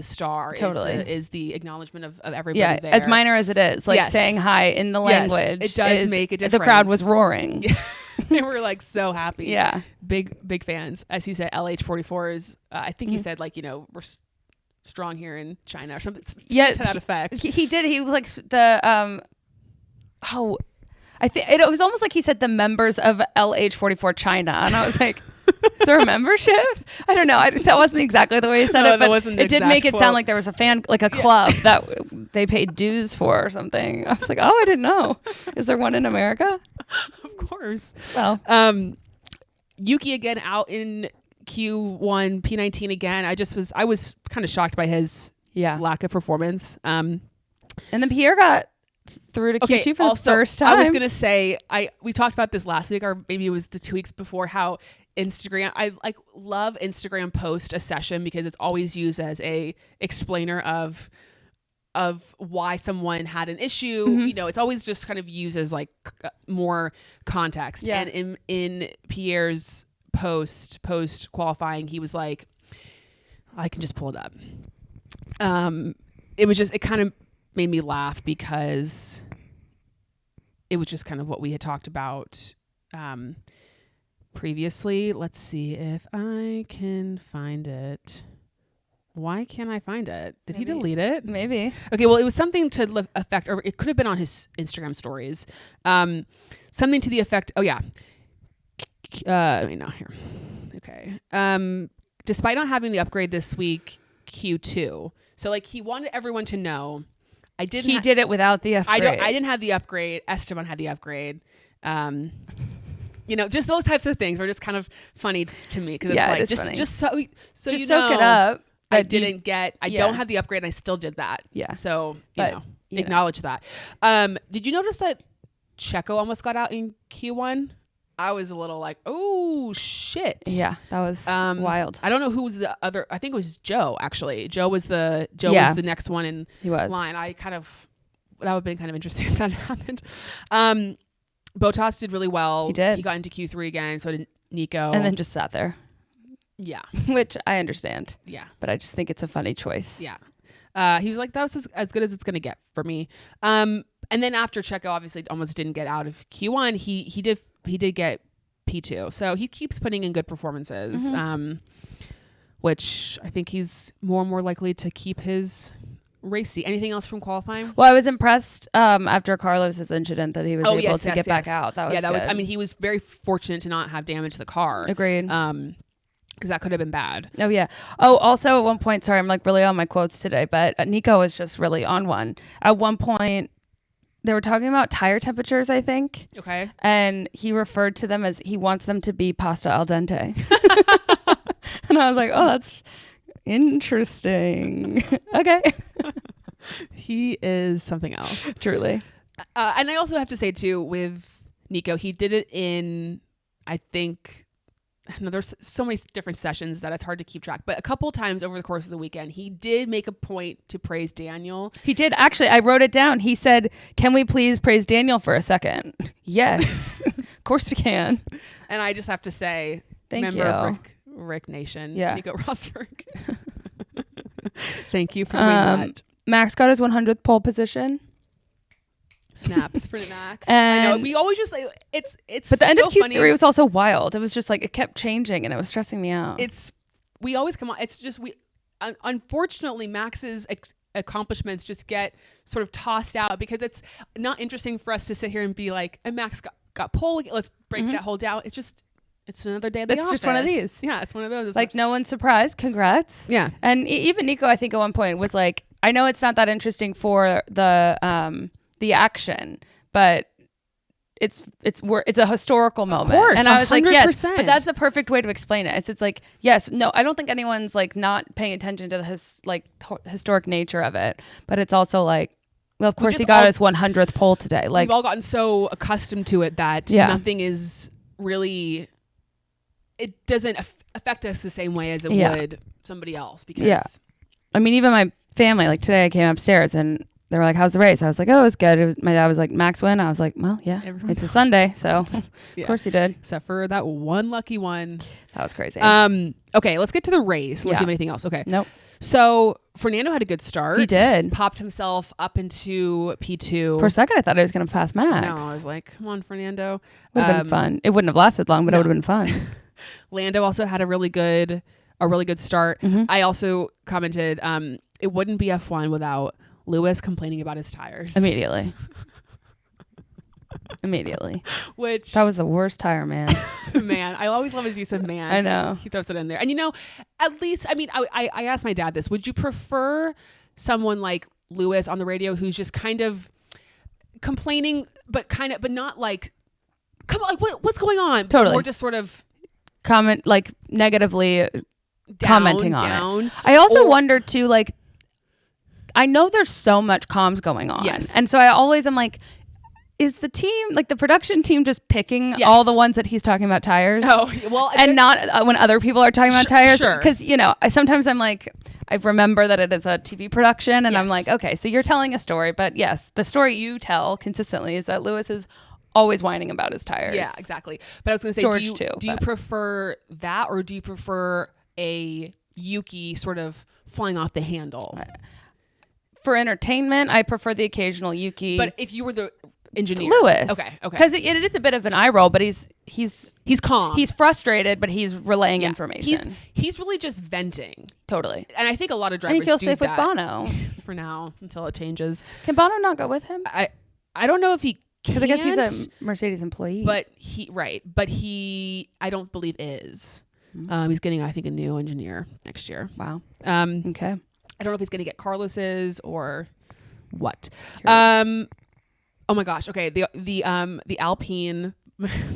star. Totally is the acknowledgement of everybody there. As minor as it is, saying hi in the language, it does make a difference. The crowd was roaring. They were like so happy. Yeah, big fans. As he said, LH44 is. I think he said we're strong here in China or something. Yeah, to that effect. He did. He was like the I think it was almost like he said the members of LH44 China, and I was like, is there a membership? I don't know. That wasn't exactly the way he said it, but it did make it sound like there was a fan, like a club that they paid dues for or something. I was like, oh, I didn't know. Is there one in America? Of course. Well, Yuki again out in Q1, P19 again. I was kind of shocked by his lack of performance. And then Pierre got through to Q2 for the first time. I was gonna say we talked about this last week, or maybe it was the 2 weeks before, how Instagram, I love Instagram post a session because it's always used as a explainer of why someone had an issue. It's always just kind of used as like more context. And in Pierre's post qualifying, he was like, I can just pull it up. It kind of made me laugh because it was just kind of what we had talked about previously. Let's see if I can find it. Why can't I find it? Did he Maybe. delete it? Maybe. Okay, well, it was something to the effect, or it could have been on his Instagram stories. Something to the effect, oh yeah. Wait, no, here. Okay. Despite not having the upgrade this week, Q2. So like he wanted everyone to know I didn't. He did it without the upgrade. I didn't have the upgrade. Esteban had the upgrade. Just those types of things were just kind of funny to me because it's like just so you soak it up. I don't have the upgrade and I still did that. Yeah. So acknowledge that. Did you notice that Checo almost got out in Q1? I was a little like, oh shit. Yeah, that was wild. I don't know who was the other. I think it was Zhou actually. Zhou was the next one in line. That would have been kind of interesting if that happened. Bottas did really well. He did. He got into Q3 again. So did Nico. And then just sat there. Yeah. Which I understand. Yeah. But I just think it's a funny choice. Yeah. He was like, that was as good as it's going to get for me. And then after Checo obviously almost didn't get out of Q1, he did get P2. So he keeps putting in good performances, which I think he's more and more likely to keep his race seat. Anything else from qualifying? Well, I was impressed after Carlos's incident that he was able to get back out. That was good. I mean, he was very fortunate to not have damage to the car. Agreed. Because that could have been bad. Oh, yeah. Oh, also at one point, sorry, I'm like really on my quotes today, but Nico was just really on one. At one point, they were talking about tire temperatures, I think. Okay. And he referred to them as he wants them to be pasta al dente. And I was like, oh, that's interesting. Okay. He is something else. Truly. And I also have to say, too, with Nico, he did it in, I think... No, there's so many different sessions that it's hard to keep track. But a couple times over the course of the weekend, he did make a point to praise Daniel. He did. Actually, I wrote it down. He said, can we please praise Daniel for a second? Yes. Of course we can. And I just have to say, Thank member you. of Rick Nation, Yeah. Nico Rosberg. Thank you for doing that. Max got his 100th pole position. Snaps for Max. And I know. We always just like it's. But the end so of Q3 funny. was also wild. It was just like it kept changing and it was stressing me out. We always come on. It's just unfortunately Max's accomplishments just get sort of tossed out because it's not interesting for us to sit here and be like, and Max got pole. Let's break that whole down. It's another day of the office. It's just one of these. Yeah, it's one of those. It's like no one's surprised. Congrats. Yeah. And even Nico, I think at one point was like, I know it's not that interesting for the action, but it's a historical moment. Of course, and I was 100%. Like, yes, but that's the perfect way to explain it. It's like, yes, no, I don't think anyone's like not paying attention to the historic nature of it, but it's also like, well, of course he got his 100th pole today. Like we've all gotten so accustomed to it that nothing is really, it doesn't affect us the same way as it would somebody else. Because I mean, even my family, like today I came upstairs and they were like, how's the race? I was like, oh, it's good. My dad was like, Max win? I was like, well, yeah, it's a Sunday. So of course he did. Except for that one lucky one. That was crazy. Okay, let's get to the race. Let's see anything else. Okay. Nope. So Fernando had a good start. He did. Popped himself up into P2. For a second, I thought he was going to pass Max. No, I was like, come on, Fernando. Would have been fun. It wouldn't have lasted long, but it would have been fun. Lando also had a really good start. Mm-hmm. I also commented, it wouldn't be F1 without Lewis complaining about his tires. Immediately. Which that was the worst tire, man. Man, I always love his use of man. I know. He throws it in there. And at least, I mean, I asked my dad this. Would you prefer someone like Lewis on the radio who's just kind of complaining, but not like, come on, like, what's going on? Totally. Or just sort of comment, like negatively commenting on it. I also wonder too, like, I know there's so much comms going on. Yes. And so I always am like, is the team, like the production team, just picking all the ones that he's talking about tires? Oh, well. And not when other people are talking about tires? Sure. Because, sometimes I'm like, I remember that it is a TV production and I'm like, okay, so you're telling a story. But yes, the story you tell consistently is that Lewis is always whining about his tires. Yeah, exactly. But I was going to say, George do you prefer that or do you prefer a Yuki sort of flying off the handle? For entertainment, I prefer the occasional Yuki. But if you were the engineer, Lewis, okay, because it is a bit of an eye roll, but he's he's calm. He's frustrated, but he's relaying information. He's really just venting. Totally. And I think a lot of drivers and he feels do safe that with Bono for now until it changes. Can Bono not go with him? I don't know if he can. Because I guess he's a Mercedes employee. But he I don't believe is. He's getting, I think, a new engineer next year. Wow. Okay. I don't know if he's going to get Carlos's or what. Curious. Oh my gosh. Okay. The Alpine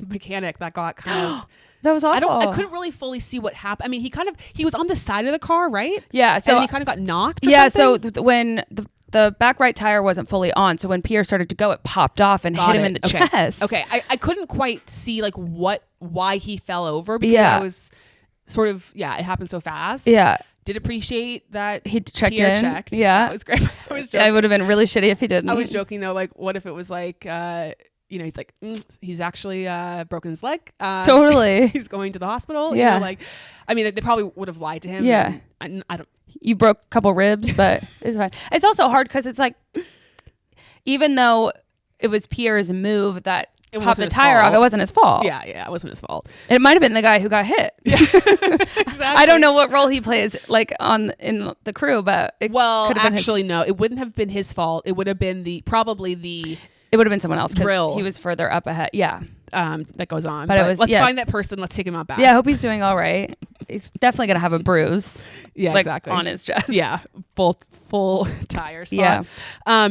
mechanic that got kind of that was awful. I couldn't really fully see what happened. I mean, he was on the side of the car, right? Yeah. So and he kind of got knocked. So when the back right tire wasn't fully on, so when Pierre started to go, it popped off and hit him in the chest. Okay. I couldn't quite see like why he fell over because I was sort of it happened so fast. Yeah. Did appreciate that he checked Pierre in. checked. Yeah. That was great. I was joking. It would have been really shitty if he didn't. I was joking though, like what if it was like he's like he's actually broken his leg. Totally. He's going to the hospital. Yeah. You know, like I mean they probably would have lied to him. Yeah. And I don't. You broke a couple ribs, but it's fine. It's also hard because it's like, even though it was Pierre's move that popped the tire off, it wasn't his fault. Yeah, it wasn't his fault. It might have been the guy who got hit. Yeah, exactly. I don't know what role he plays like in the crew, but actually no, it wouldn't have been his fault. It would have been it would have been someone else because he was further up ahead. Yeah. That goes on. But let's find that person. Let's take him out back. Yeah, I hope he's doing all right. He's definitely gonna have a bruise. Yeah, exactly. On his chest. Yeah, full tire spot. Yeah.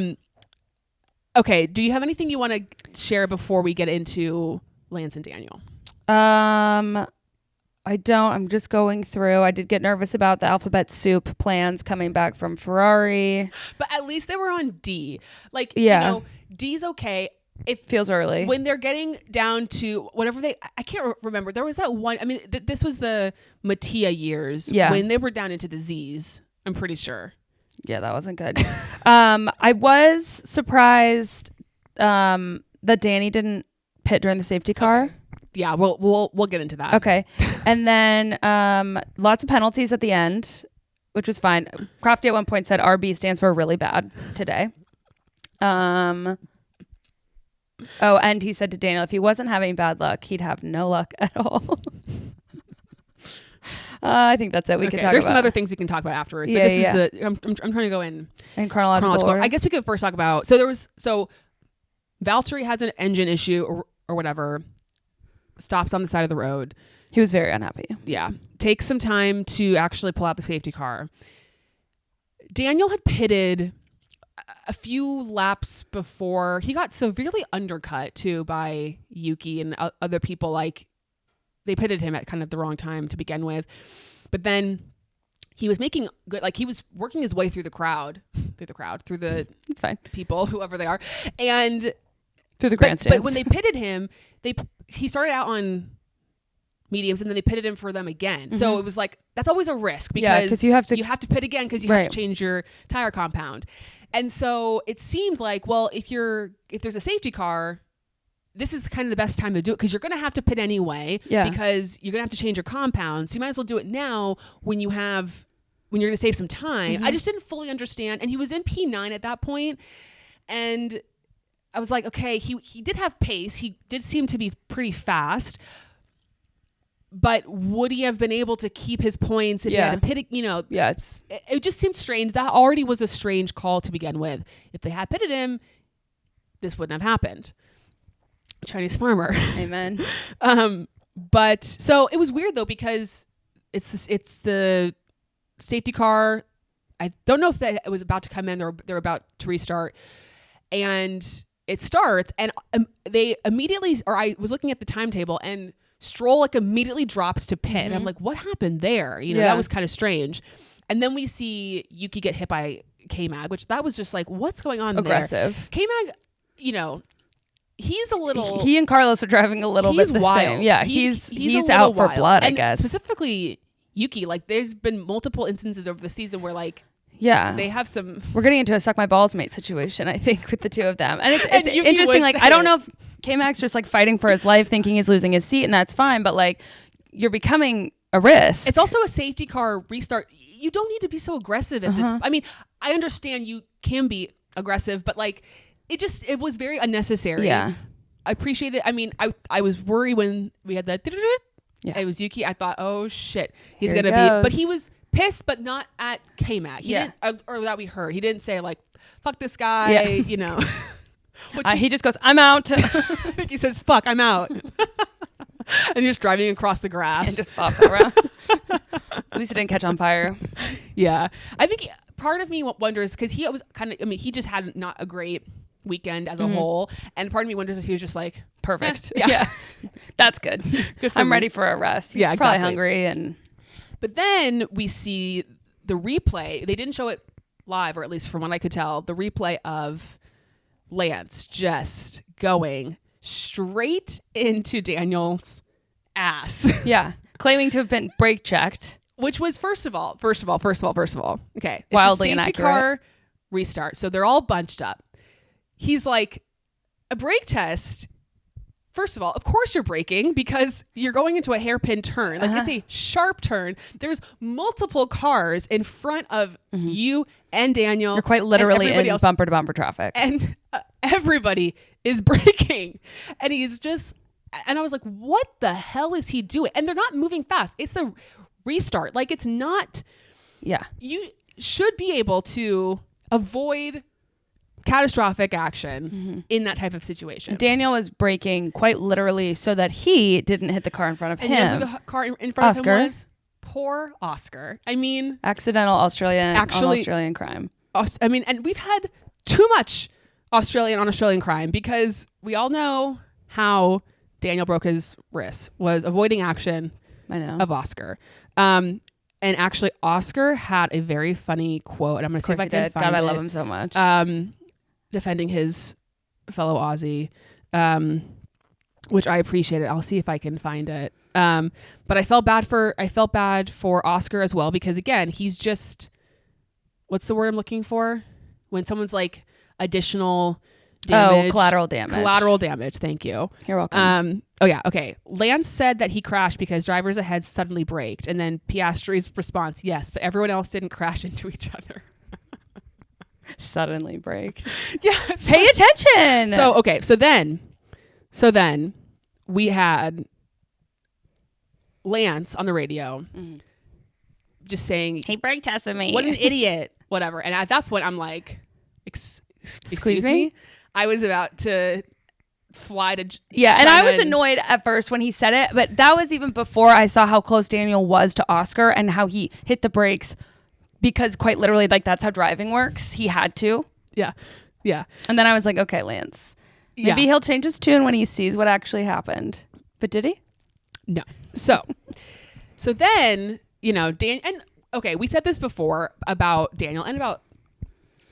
Okay. Do you have anything you want to share before we get into Lance and Daniel? I don't. I'm just going through. I did get nervous about the alphabet soup plans coming back from Ferrari, but at least they were on D. Like, D's okay. It feels early when they're getting down to whatever I can't remember. There was that one. I mean, this was the Mattia years when they were down into the Z's. I'm pretty sure. Yeah, that wasn't good. I was surprised that Danny didn't pit during the safety car. Okay. Yeah, we'll get into that. Okay, and then lots of penalties at the end, which was fine. Crofty at one point said RB stands for really bad today. Oh, and he said to Daniel, if he wasn't having bad luck, he'd have no luck at all. I think that's it. We can talk There's about. some other things we can talk about afterwards. But I'm trying to go in chronological order. I guess we could first talk about. So Valtteri has an engine issue or whatever. Stops on the side of the road. He was very unhappy. Yeah. Takes some time to actually pull out the safety car. Daniel had pitted a few laps before. He got severely undercut too by Yuki and other people. Like they pitted him at kind of the wrong time to begin with. But then he was making good, like he was working his way through the it's fine. people, whoever they are. And through the grandstands. But when they pitted him, he started out on mediums and then they pitted him for them again. Mm-hmm. So it was like, that's always a risk because you have to pit again because you have to change your tire compound. And so it seemed like, well, if there's a safety car, this is kind of the best time to do it because you're going to have to pit anyway because you're going to have to change your compound. So you might as well do it now when you're going to save some time. Mm-hmm. I just didn't fully understand. And he was in P9 at that point. And I was like, okay, he did have pace. He did seem to be pretty fast. But would he have been able to keep his points if he had to pit? It just seemed strange. That already was a strange call to begin with. If they had pitted him, this wouldn't have happened. Chinese farmer. Amen. But so it was weird though because it's the safety car. I don't know if it was about to come in or they're about to restart, and it starts and they immediately. Or I was looking at the timetable and Stroll like immediately drops to pit. Mm-hmm. And I'm like, what happened there? That was kind of strange. And then we see Yuki get hit by K-Mag, which that was just like, what's going on aggressive there? K-Mag, he's a little. He and Carlos are driving a little bit the wild. Same. Yeah, he's out for blood, I guess. Specifically Yuki, like there's been multiple instances over the season where like they have some. We're getting into a suck my balls mate situation, I think, with the two of them, and it's interesting. Like I don't know if K-Mag's just like fighting for his life, thinking he's losing his seat, and that's fine. But like you're becoming a risk. It's also a safety car restart. You don't need to be so aggressive at this. I mean, I understand you can be aggressive, but like it was very unnecessary. Yeah. appreciate it. I mean, I was worried when we had that. Yeah. It was Yuki. I thought, oh shit, he's Here gonna he be. goes. But he was pissed, but not at K-Mac. He Yeah. didn't, or that we heard. He didn't say like, "Fuck this guy," Yeah. you know. Which he just goes, I'm out. I think he says, "Fuck, I'm out," and he's just driving across the grass and just bop around. At least it didn't catch on fire. Yeah, I think part of me wonders because he was kind of. I mean, he just had not a great weekend as a whole, and part of me wonders if he was just like Perfect. yeah. That's good. Good for I'm me. ready for a rest. He's Yeah, probably exactly. hungry and But then we see the replay. They didn't show it live, or at least from what I could tell, the replay of Lance just going straight into Daniel's ass. yeah, claiming to have been brake checked. Which was first of all. Okay. It's Wildly a safety inaccurate. car restart. So they're all bunched up. He's like, a brake test. First of all, of course you're braking because you're going into a hairpin turn. Like it's a sharp turn. There's multiple cars in front of you and Daniel. You're quite literally and in bumper to bumper traffic. and everybody is braking. And he's just, and I was like, what the hell is he doing? And they're not moving fast. It's the restart. Like it's not, Yeah. you should be able to avoid catastrophic action in that type of situation. Daniel was braking quite literally so that he didn't hit the car in front of And you know him. who the car in front Oscar. of him was? Poor Oscar. I mean, Accidental Australian crime. I mean, and we've had too much Australian on Australian crime because we all know how Daniel broke his wrist, was avoiding action I know. of Oscar. And actually, Oscar had a very funny quote. And I'm going to see if I can find God, it. I love him so much. Defending his fellow Aussie, which I appreciated. I'll see if I can find it. But I felt bad for Oscar as well because again, he's just, what's the word I'm looking for? When someone's like additional damage. Collateral damage. Collateral damage. Thank you. You're welcome. Oh yeah. Okay. Lance said that he crashed because drivers ahead suddenly braked, and then Piastri's response, yes, but everyone else didn't crash into each other. Suddenly braked. Yeah. Pay attention. So okay. So then we had Lance on the radio just saying, he brake tested me. "What an idiot!" Whatever. And at that point, I'm like, "Excuse me?" me." I was about to fly to Yeah, and I China was annoyed at first when he said it, but that was even before I saw how close Daniel was to Oscar and how he hit the brakes because quite literally, like, that's how driving works. He had to. Yeah. And then I was like, okay, Lance, maybe he'll change his tune when he sees what actually happened. But did he? No. So then, Dan, and okay, we said this before about Daniel and about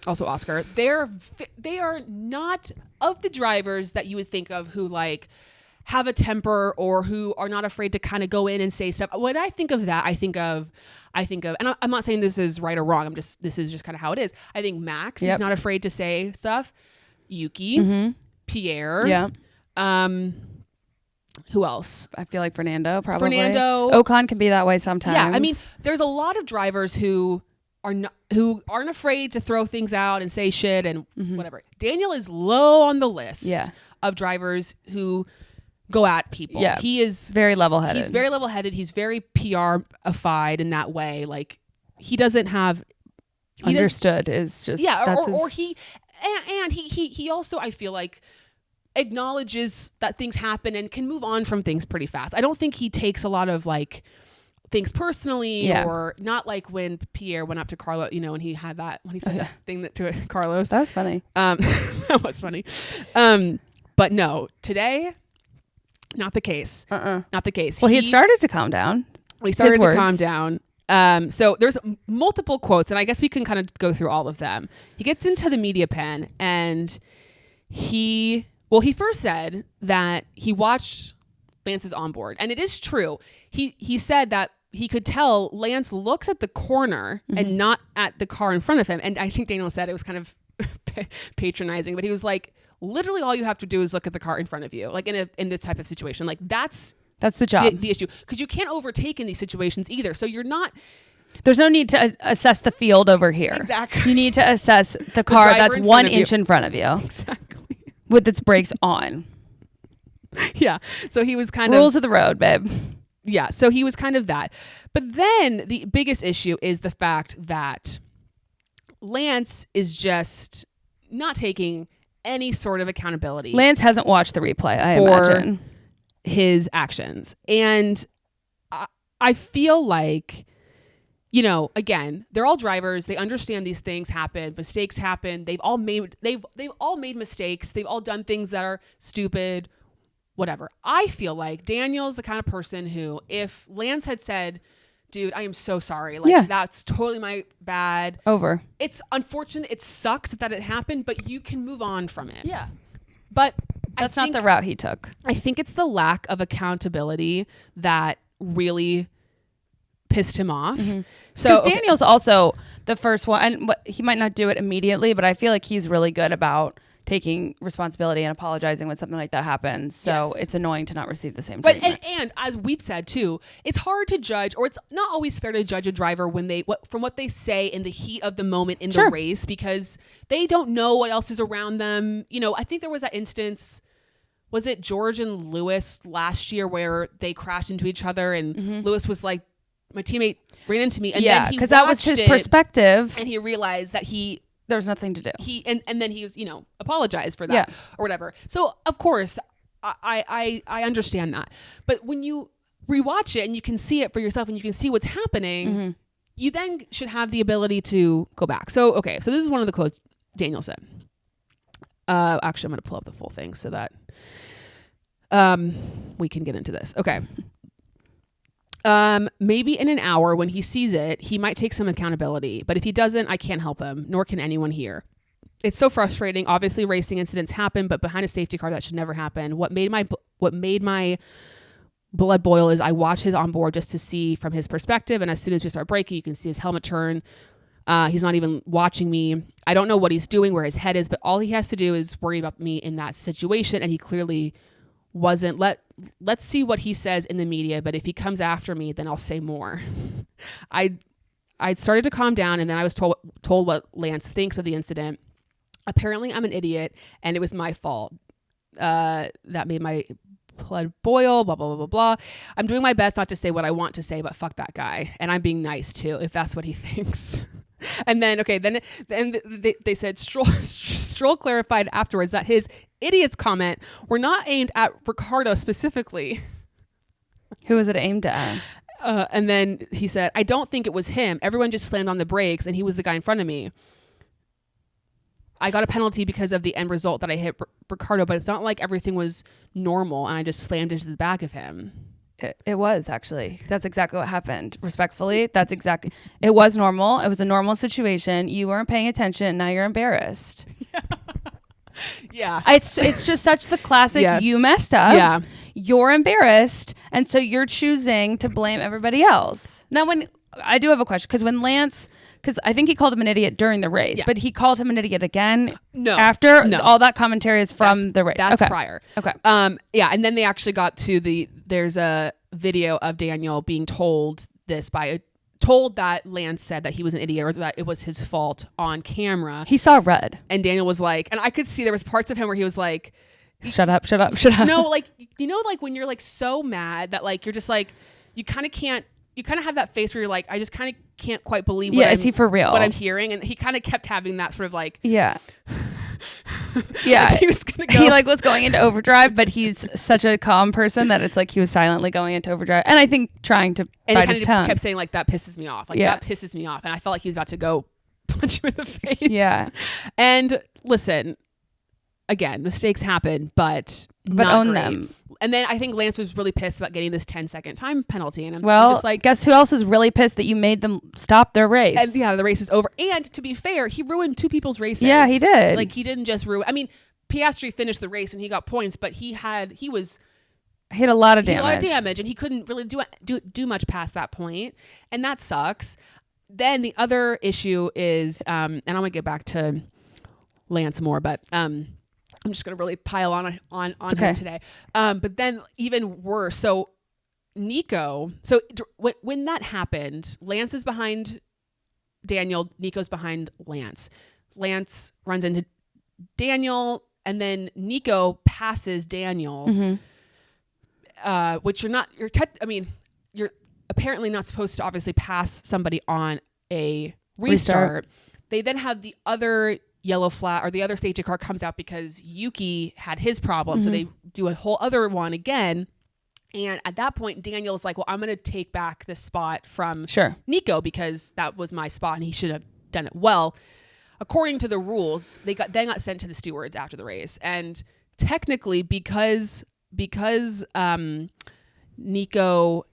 also Oscar. They are not of the drivers that you would think of who like have a temper or who are not afraid to kind of go in and say stuff. When I think of that, I think of, and I'm not saying this is right or wrong. This is just kind of how it is. I think Max is not afraid to say stuff. Yuki, Pierre. Yeah. Who else? I feel like Fernando probably. Fernando. Ocon can be that way sometimes. Yeah. I mean, there's a lot of drivers who aren't afraid to throw things out and say shit and whatever. Daniel is low on the list of drivers who go at people. Yeah. He is very level-headed. He's very level-headed. He's very PR-ified in that way. Like he doesn't have understood is just he also, I feel like, acknowledges that things happen and can move on from things pretty fast. I don't think he takes a lot of like things personally or not like when Pierre went up to Carlos, and he had that, when he said that thing to Carlos. That was funny. That was funny. But no, today, not the case. Not the case. Well, he had started to calm down. We started to calm down. So there's multiple quotes, and I guess we can kind of go through all of them. He gets into the media pen, and he first said that he watched Lance's onboard, and it is true. He said that he could tell Lance looks at the corner and not at the car in front of him. And I think Daniel said it was kind of patronizing, but he was like, literally all you have to do is look at the car in front of you, like in this type of situation. Like that's the job. The issue, because you can't overtake in these situations either. So you're not. There's no need to assess the field over here. Exactly. You need to assess the car that's 1 inch you. in front of you. Exactly. With its brakes on. Yeah. So he was kind Rules of the road, babe. Yeah. So he was kind of that. But then the biggest issue is the fact that Lance is just not taking any sort of accountability. Lance hasn't watched the replay, I for imagine. his actions. And I feel like, you know, again, they're all drivers. They understand these things happen. Mistakes happen. They've all made mistakes. They've all done things that are stupid, whatever. I feel like Daniel's the kind of person who, if Lance had said, dude, I am so sorry. Like, that's totally my bad. Over. It's unfortunate. It sucks that it happened, but you can move on from it. Yeah. But that's not the route he took. I think it's the lack of accountability that really pissed him off. Mm-hmm. So Daniel's also the first one, and he might not do it immediately, but I feel like he's really good about taking responsibility and apologizing when something like that happens. So it's annoying to not receive the same treatment. But and as we've said too, it's hard to judge, or it's not always fair to judge a driver when from what they say in the heat of the moment in the race, because they don't know what else is around them. You know, I think there was that instance. Was it George and Lewis last year where they crashed into each other and Lewis was like, my teammate ran into me, and then he because that was his perspective, and he realized that there's nothing to do. And then he was, you know, apologized for that or whatever. So of course I understand that. But when you rewatch it and you can see it for yourself and you can see what's happening, you then should have the ability to go back. So, okay. So this is one of the quotes Daniel said. Actually, I'm going to pull up the full thing so that we can get into this. Okay. Maybe in an hour when he sees it, he might take some accountability, but if he doesn't, I can't help him, nor can anyone here. It's so frustrating. Obviously racing incidents happen, but behind a safety car, that should never happen. What made my blood boil is I watch his onboard just to see from his perspective. And as soon as we start braking, you can see his helmet turn. He's not even watching me. I don't know what he's doing, where his head is, but all he has to do is worry about me in that situation. And he clegally wasn't. Let's see what he says in the media, but if he comes after me, then I'll say more. I started to calm down, and then I was told what Lance thinks of the incident. Apparently I'm an idiot and it was my fault. That made my blood boil, blah, blah, blah, blah, blah. I'm doing my best not to say what I want to say, but fuck that guy. And I'm being nice too, if that's what he thinks. And then, okay, then they said Stroll clarified afterwards that his idiot's comment were not aimed at Ricciardo specifically. Who was it aimed at? And then he said, I don't think it was him. Everyone just slammed on the brakes and he was the guy in front of me. I got a penalty because of the end result that I hit Ricciardo, but it's not like everything was normal and I just slammed into the back of him. It was actually. That's exactly what happened. Respectfully, it was normal. It was a normal situation. You weren't paying attention. Now you're embarrassed. Yeah. It's just such the classic, you messed up. Yeah. You're embarrassed. And so you're choosing to blame everybody else. Now, I do have a question, because when Lance, because I think he called him an idiot during the race, but he called him an idiot again after? No. All that commentary is from the race. That's prior. Okay. Yeah. And then they actually got to there's a video of Daniel being told that Lance said that he was an idiot or that it was his fault on camera. He saw red. And Daniel was like, and I could see there was parts of him where he was like, shut up, shut up, shut up. No, like, you know, like when you're like so mad that like, you're just like, you kind of have that face where you're like, I just kind of can't quite believe is he for real? What I'm hearing. And he kind of kept having that sort of like, yeah. Like he was gonna go. He like was going into overdrive, but he's such a calm person that it's like he was silently going into overdrive. And I think trying to bite his tongue. Kept saying like, that pisses me off. Like that pisses me off. And I felt like he was about to go punch him in the face. Yeah. And listen, again, mistakes happen, but own great. them. And then I think Lance was really pissed about getting this 10-second time penalty. And I'm just like, guess who else is really pissed that you made them stop their race? And the race is over. And to be fair, he ruined two people's races. Yeah, he did. Like he didn't just ruin. I mean, Piastri finished the race and he got points, but he had a lot of damage. And he couldn't really do much past that point, and that sucks. Then the other issue is, and I'm gonna get back to Lance more, but I'm just going to really pile on him today. But then even worse. So Nico, when that happened, Lance is behind Daniel. Nico's behind Lance. Lance runs into Daniel, and then Nico passes Daniel. which you're apparently not supposed to obviously pass somebody on a restart. They then have the other yellow flag, or the other safety car comes out because Yuki had his problem. So they do a whole other one again. And at that point, Daniel's like, well, I'm going to take back this spot from Nico because that was my spot and he should have done it well. According to the rules, they got sent to the stewards after the race. And technically, because Nico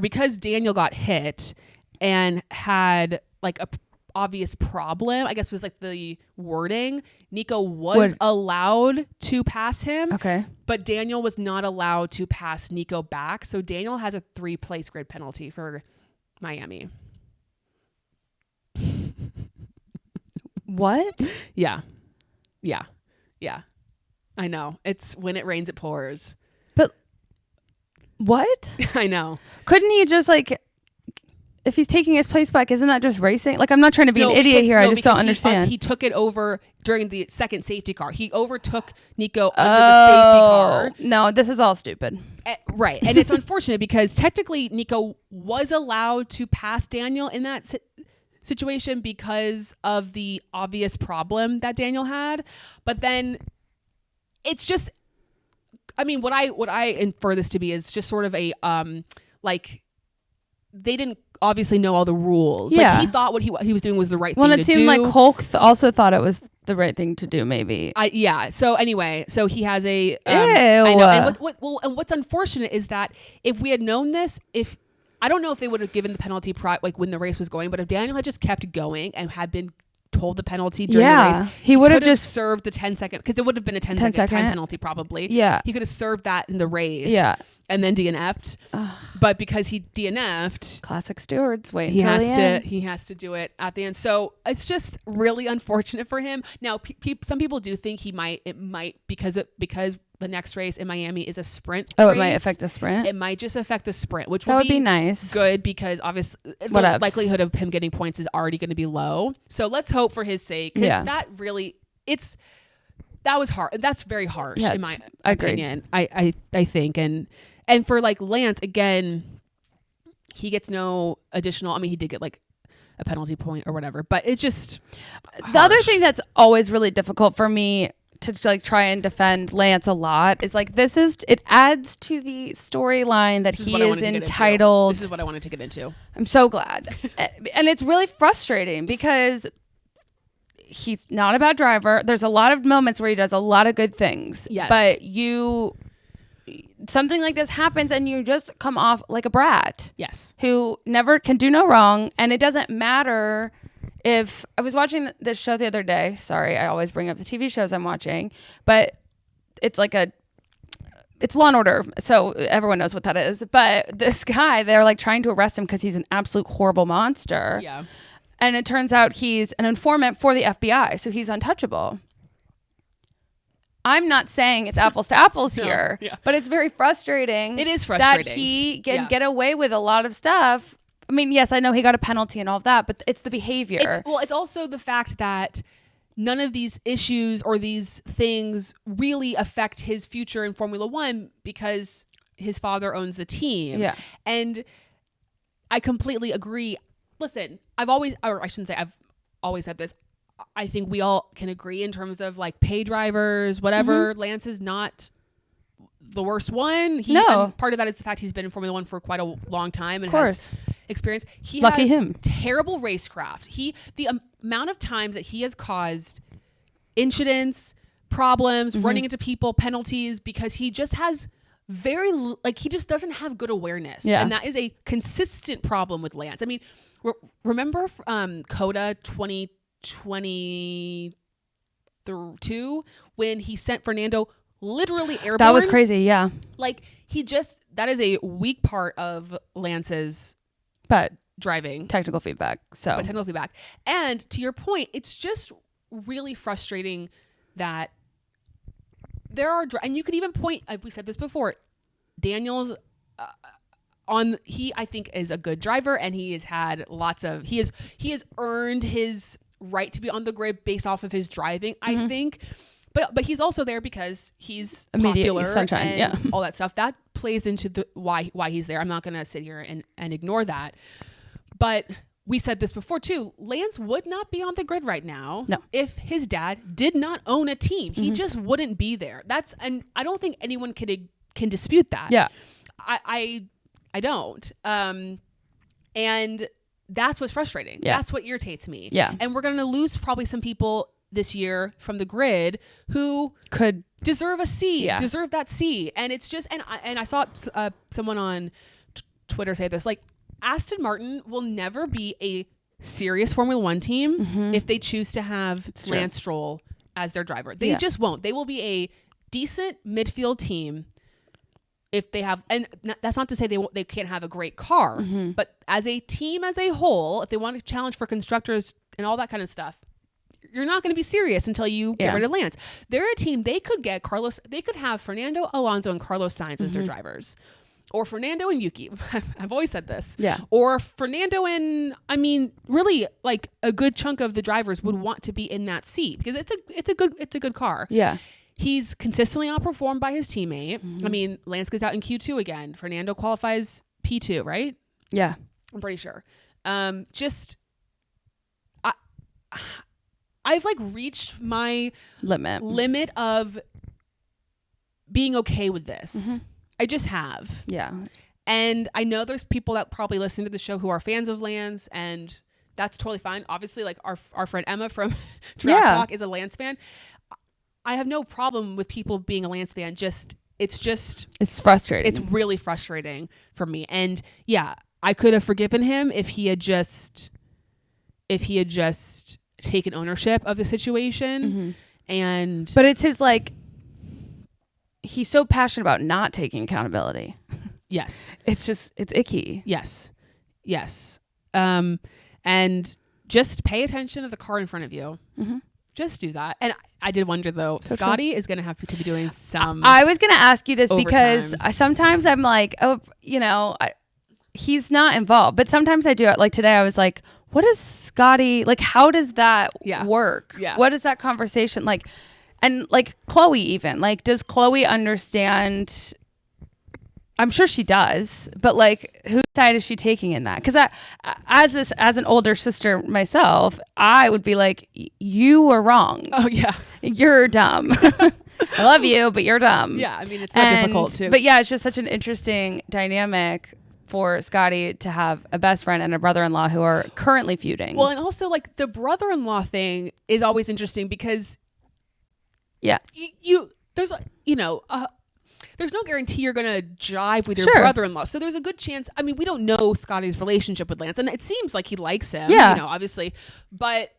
because Daniel got hit and had like a obvious problem, I guess was like the wording, Nico was allowed to pass him. Okay. But Daniel was not allowed to pass Nico back. So Daniel has a 3-place grid penalty for Miami. What? Yeah. I know. It's when it rains, it pours. But what? I know. Couldn't he just like, if he's taking his place back, isn't that just racing? Like, I'm not trying to be an idiot here. I just don't understand. He took it over during the second safety car. He overtook Nico under the safety car. No, this is all stupid. Right. And it's unfortunate because technically Nico was allowed to pass Daniel in that situation because of the obvious problem that Daniel had. But then it's just, I mean, what I infer this to be is just sort of a, like, they didn't obviously know all the rules. Yeah. Like, he thought what he was doing was the right thing to do. Well, it seemed like Hulk also thought it was the right thing to do, maybe. Yeah. So anyway, so he has a... Ew. I know. And what's unfortunate is that if we had known this, I don't know if they would have given the penalty like when the race was going, but if Daniel had just kept going and had been told the penalty during the race, he would have just served the 10-second, because it would have been a 10-second time penalty probably. Yeah. He could have served that in the race. Yeah. And then DNF'd. But because he DNF'd, classic stewards, he has to do it at the end. So it's just really unfortunate for him. Now, some people do think it might because the next race in Miami is a sprint race. It might affect the sprint? It might just affect the sprint, which would be nice. Good, because obviously the likelihood of him getting points is already going to be low. So let's hope for his sake, because that was hard. That's very harsh in my opinion. I think. And for like Lance, again, he gets no additional, I mean, he did get like a penalty point or whatever, but it's just harsh. The other thing that's always really difficult for me to like try and defend Lance a lot is like, it adds to the storyline that he is entitled. This is what I wanted to get into. I'm so glad. And it's really frustrating because he's not a bad driver. There's a lot of moments where he does a lot of good things. Yes. But something like this happens and you just come off like a brat. Yes. Who never can do no wrong. And it doesn't matter if I was watching this show the other day. Sorry, I always bring up the TV shows I'm watching, but it's Law and Order, so everyone knows what that is. But this guy, they're like trying to arrest him because he's an absolute horrible monster. Yeah. And it turns out he's an informant for the FBI, so he's untouchable. I'm not saying it's apples to apples here, but it's very frustrating. It is frustrating that he can get away with a lot of stuff. I mean, yes, I know he got a penalty and all of that, but it's the behavior. It's also the fact that none of these issues or these things really affect his future in Formula One because his father owns the team. Yeah. And I completely agree. Listen, I've always said this. I think we all can agree in terms of like pay drivers, whatever. Mm-hmm. Lance is not the worst one. And part of that is the fact he's been in Formula One for quite a long time and has experience. He Lucky has him. Terrible racecraft. The amount of times that he has caused incidents, problems, running into people, penalties, because he just has he just doesn't have good awareness. Yeah. And that is a consistent problem with Lance. I mean, remember COTA 2022 when he sent Fernando literally airborne? That was crazy, yeah. Like, that is a weak part of Lance's driving. Technical feedback. And to your point, it's just really frustrating that there are, and you could even point, we said this before, Daniel's I think is a good driver, and he has had he has earned his right to be on the grid based off of his driving, I think. but he's also there because he's Immediate popular sunshine, and all that stuff. That plays into the why he's there. I'm not going to sit here and ignore that. But we said this before too. Lance would not be on the grid right now if his dad did not own a team. He just wouldn't be there. And I don't think anyone can dispute that. Yeah. I don't. And that's what's frustrating. Yeah. That's what irritates me. Yeah. And we're going to lose probably some people this year from the grid who could deserve a C, deserve that C. And it's just, and I saw someone on Twitter say this, like, Aston Martin will never be a serious Formula One team if they choose to have Lance Stroll as their driver. They just won't. They will be a decent midfield team if they have, and that's not to say they can't have a great car, but as a team as a whole, if they want to challenge for constructors and all that kind of stuff, you're not going to be serious until you get rid of Lance. They're a team, they could have Fernando Alonso and Carlos Sainz as their drivers. Or Fernando and Yuki. I've always said this. Yeah. Or Fernando and, I mean, really, like a good chunk of the drivers would want to be in that seat because it's a good car. Yeah. He's consistently outperformed by his teammate. I mean, Lance goes out in Q2 again. Fernando qualifies P2, right? Yeah. I'm pretty sure. I've like reached my limit of being okay with this. I just have. Yeah. And I know there's people that probably listen to the show who are fans of Lance, and that's totally fine. Obviously, like our friend Emma from Track Talk is a Lance fan. I have no problem with people being a Lance fan. It's frustrating. It's really frustrating for me. And yeah, I could have forgiven him if he had just taken ownership of the situation. But it's his like, he's so passionate about not taking accountability. Yes. It's icky. Yes. And just pay attention to the car in front of you. Just do that. And I did wonder though, Scotty is going to have to be doing some I was going to ask you this overtime. because sometimes I'm like, he's not involved. But sometimes I do. Like today I was like, what is Scotty, like how does that work? Yeah. What is that conversation like? And like Chloe even, like, does Chloe understand? I'm sure she does, but like, whose side is she taking in that? Because as an older sister myself, I would be like, you are wrong. Oh yeah, you're dumb. I love you, but you're dumb. Yeah, I mean it's not difficult too. But yeah, it's just such an interesting dynamic for Scotty to have a best friend and a brother-in-law who are currently feuding. Well, and also like the brother-in-law thing is always interesting because. Yeah, there's no guarantee you're gonna jive with your brother-in-law. So there's a good chance. I mean, we don't know Scotty's relationship with Lance, and it seems like he likes him. Yeah, obviously. But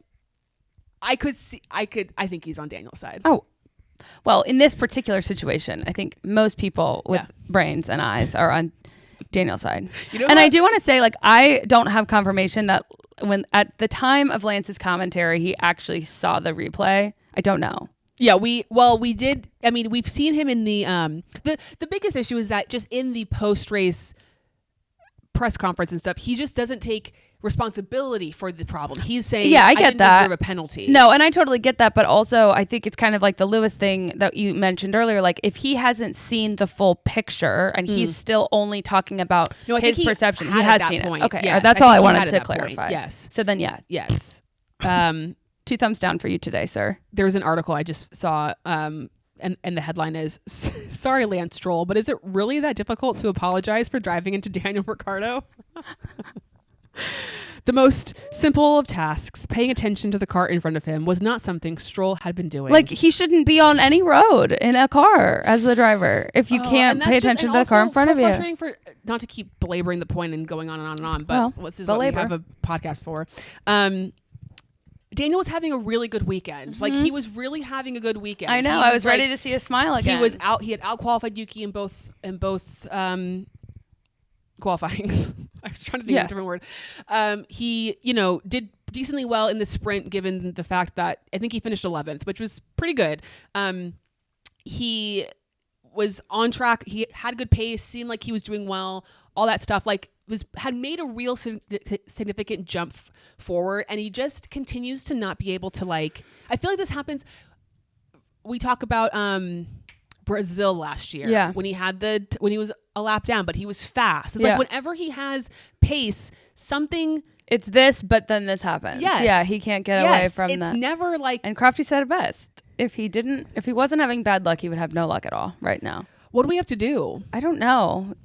I think he's on Daniel's side. Oh, well, in this particular situation, I think most people with brains and eyes are on Daniel's side. I do want to say, like, I don't have confirmation that when at the time of Lance's commentary, he actually saw the replay. I don't know. Yeah, we did. I mean, we've seen him in the biggest issue is that just in the post-race press conference and stuff, he just doesn't take responsibility for the problem. He's saying, I get that. Deserve a penalty. No, and I totally get that, but also I think it's kind of like the Lewis thing that you mentioned earlier. Like if he hasn't seen the full picture and he's still only talking about his perception, he has seen it. Okay, yes, that's all I wanted to clarify. Point. Yes. So then, yes. 2 thumbs down for you today, sir. There was an article I just saw, and the headline is, "Sorry, Lance Stroll, but is it really that difficult to apologize for driving into Daniel Ricciardo?" The most simple of tasks, paying attention to the car in front of him, was not something Stroll had been doing. Like, he shouldn't be on any road in a car as the driver if you can't pay attention to the car in front of you. Frustrating for, not to keep belaboring the point and going on and on and on, but this is what we have a podcast for. Daniel was having a really good weekend. Like, he was really having a good weekend. I know. I was ready to see a smile again. He had out-qualified Yuki in both qualifyings. I was trying to think of a different word. He, did decently well in the sprint, given the fact that I think he finished 11th, which was pretty good. He was on track. He had a good pace, seemed like he was doing well, all that stuff. Like, had made a real significant jump forward, and he just continues to not be able to, like, I feel like this happens we talk about Brazil last year. Yeah. When he had when he was a lap down, but he was fast. It's Yeah. like whenever he has pace, something. It's this, but then this happens. Yes. Yeah, he can't get away from that. It's never like. And Crofty said it best. If he wasn't having bad luck, he would have no luck at all right now. What do we have to do? I don't know.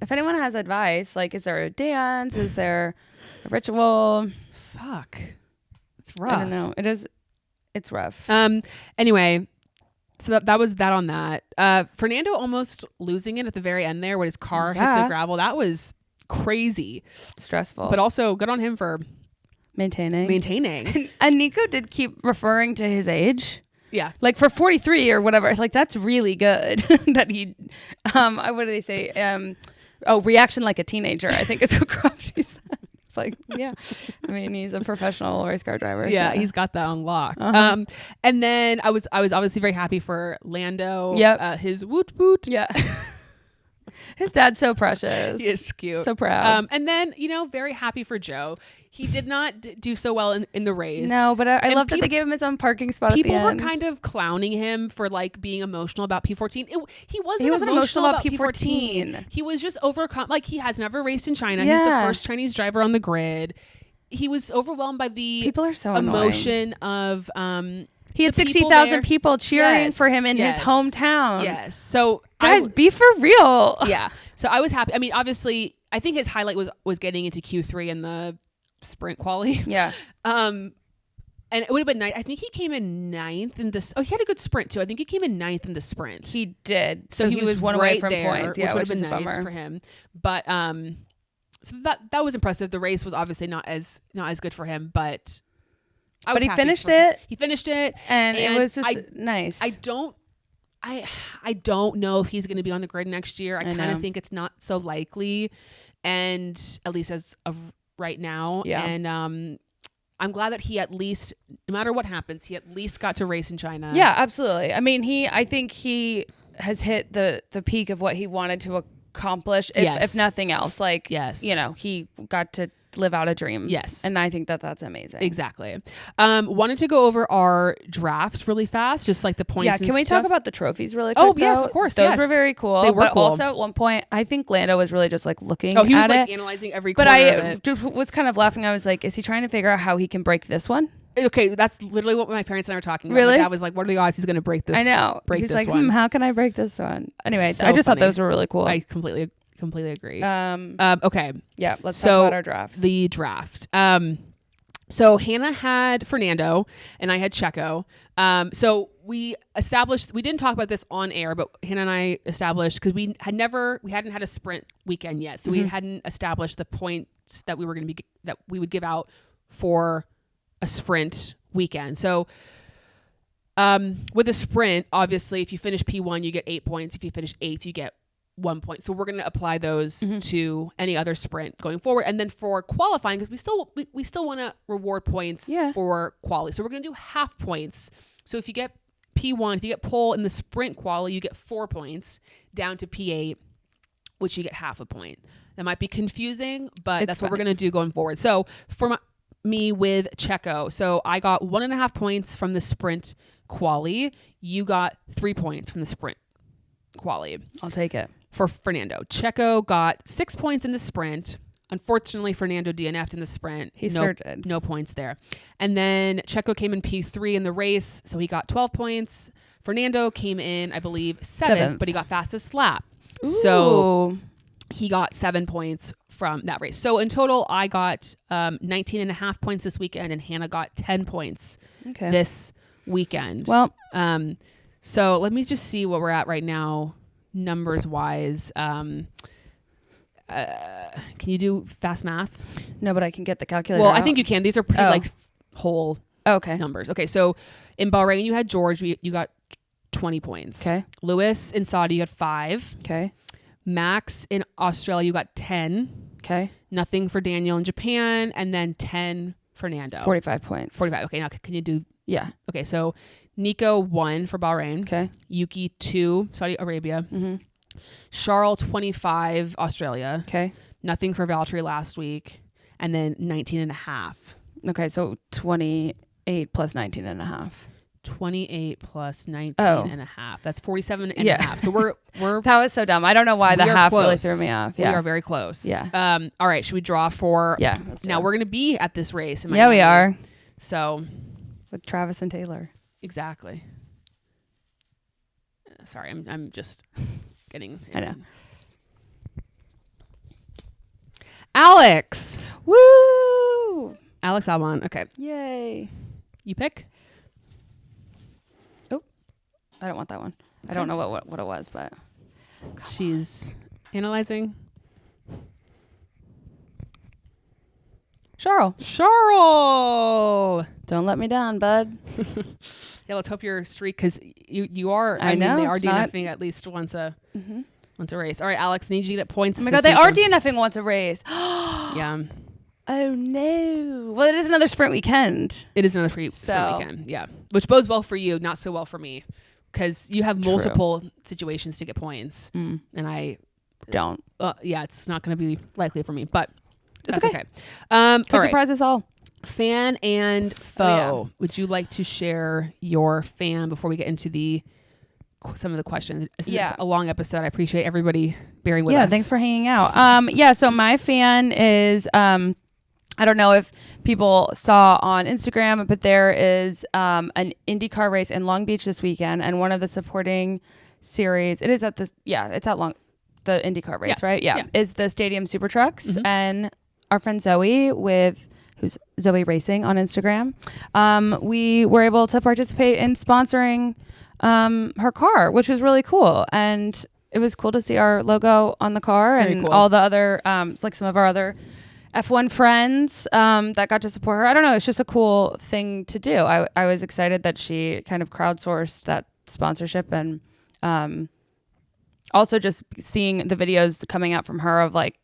If anyone has advice, like, is there a dance? Is there a ritual? Fuck. It's rough. I don't know. It's rough. Anyway, so that was that on that. Fernando almost losing it at the very end there when his car hit the gravel. That was crazy. Stressful. But also good on him for maintaining. And Nico did keep referring to his age. Yeah. Like for 43 or whatever. Like that's really good that he what do they say? Reaction like a teenager, I think is what Crofty said. It's like, yeah. I mean, he's a professional race car driver. Yeah, so. he's got that on lock. Uh-huh. And then I was obviously very happy for Lando. Yep. His woot woot. Yeah. His dad's so precious. He is cute. So proud. And then, very happy for Zhou. He did not do so well in the race. No, but I love that they gave him his own parking spot at the end. People were kind of clowning him for like being emotional about P14. He wasn't emotional about P14. He was just overcome. Like he has never raced in China. Yeah. He's the first Chinese driver on the grid. He was overwhelmed by the people are so emotion annoying. of he had 60,000 people cheering for him in his yes. hometown. Yes. So guys, be for real. Yeah. So I was happy. I mean, obviously, I think his highlight was getting into Q3 in the sprint quali. Yeah. And it would have been nice. I think he came in 9th in this. Oh, he had a good sprint too. I think he came in 9th in the sprint. He did. So he was 1 right away from there, points. Yeah, which would have been a nice bummer for him. But so that was impressive. The race was obviously not as good for him, but he finished it. He finished it, and it was just nice. I don't know if he's going to be on the grid next year. I kind of think it's not so likely, and at least as of right now. Yeah. And I'm glad that he at least, no matter what happens, he at least got to race in China. Yeah, absolutely. I mean, I think he has hit the peak of what he wanted to accomplish, if nothing else. Like, yes. He got to live out a dream. Yes. And I think that's amazing. Exactly. Wanted to go over our drafts really fast, just like the points. Yeah, can we talk about the trophies really quick? Oh, yes, of course. Those were very cool. They were but cool. Also at one point, I think Lando was really just like looking he was at like it. analyzing every corner But of it. was kind of laughing. I was like, is he trying to figure out how he can break this one? Okay, that's literally what my parents and I were talking about. Really? My dad was like, what are the odds he's going to break this? I know. He's like, one. how can I break this one? Anyway, So I just thought funny. those were really cool. I completely agree. Okay. Yeah, let's talk about our drafts. The draft. So Hannah had Fernando and I had Checo. So we didn't talk about this on air, but Hannah and I established, because we hadn't had a sprint weekend yet. So we hadn't established the points that we would give out for a sprint weekend. So with a sprint, obviously, if you finish P1, you get 8 points. If you finish 8th, you get 1 point. So we're going to apply those to any other sprint going forward. And then for qualifying, because we still want to reward points for quali. So we're going to do half points. So if you get P1, if you get pole in the sprint quali, you get 4 points, down to P8, which you get half a point. That might be confusing, but that's what we're going to do going forward. So for me with Checo, so I got 1.5 points from the sprint quali. You got 3 points from the sprint quali. I'll take it. For Fernando, Checo got 6 points in the sprint. Unfortunately, Fernando DNF'd in the sprint. He did. No points there. And then Checo came in P3 in the race, so he got 12 points. Fernando came in, I believe, 7th, but he got fastest lap. Ooh. So he got 7 points from that race. So in total, I got 19.5 points this weekend, and Hannah got 10 points this weekend. Well, so let me just see what we're at right now, numbers wise. Can you do fast math? No, but I can get the calculator. Well, out. I think you can. These are pretty whole numbers. Okay, so in Bahrain you had George. You got 20 points. Okay. Lewis in Saudi you had 5. Okay. Max in Australia you got 10. Okay. Nothing for Daniel in Japan, and then 10 Fernando. 45 points. 45. Okay, now can you do? Yeah. Okay, so Nico 1 for Bahrain. Okay. Yuki 2 Saudi Arabia. Charles 25 Australia. Okay. Nothing for Valtteri last week, and then 19.5. Okay, so 28 plus 19.5. 28 plus 19 Oh. and a half. That's 47 and a half. So we're That was so dumb. I don't know why the half really threw me off. Yeah. We are very close. Yeah. All right. Should we draw for? Yeah. Now we're going to be at this race. Yeah, we are. So. With Travis and Taylor. Exactly. Sorry. I'm just getting. I know. Alex. Woo! Alex Albon. Okay. Yay. You pick? Oh, I don't want that one. Okay. I don't know what it was, but she's analyzing. Charles. Don't let me down, bud. Yeah, let's hope your streak, because you are. I know, they are DNFing at least once a race. All right, Alex, need you to get points. Oh my God, they are DNFing once a race. Yeah. Oh no. Well, it is another sprint weekend. It is another sprint weekend. Yeah, which bodes well for you, not so well for me, because you have multiple situations to get points, and I don't. Yeah, it's not going to be likely for me, but it's that's okay. Could surprise us all. Fan and foe. Oh, yeah. Would you like to share your fan before we get into some of the questions? This is a long episode. I appreciate everybody bearing with us. Yeah, thanks for hanging out. So my fan is I don't know if people saw on Instagram, but there is an IndyCar race in Long Beach this weekend, and one of the supporting series, it is at the IndyCar race, right? Yeah. Is the Stadium Super Trucks, and our friend Zoe who's Zoe Racing on Instagram. We were able to participate in sponsoring her car, which was really cool. And it was cool to see our logo on the car. Very and cool. All the other, like some of our other F1 friends that got to support her. I don't know. It's just a cool thing to do. I was excited that she kind of crowdsourced that sponsorship, and also just seeing the videos coming out from her of like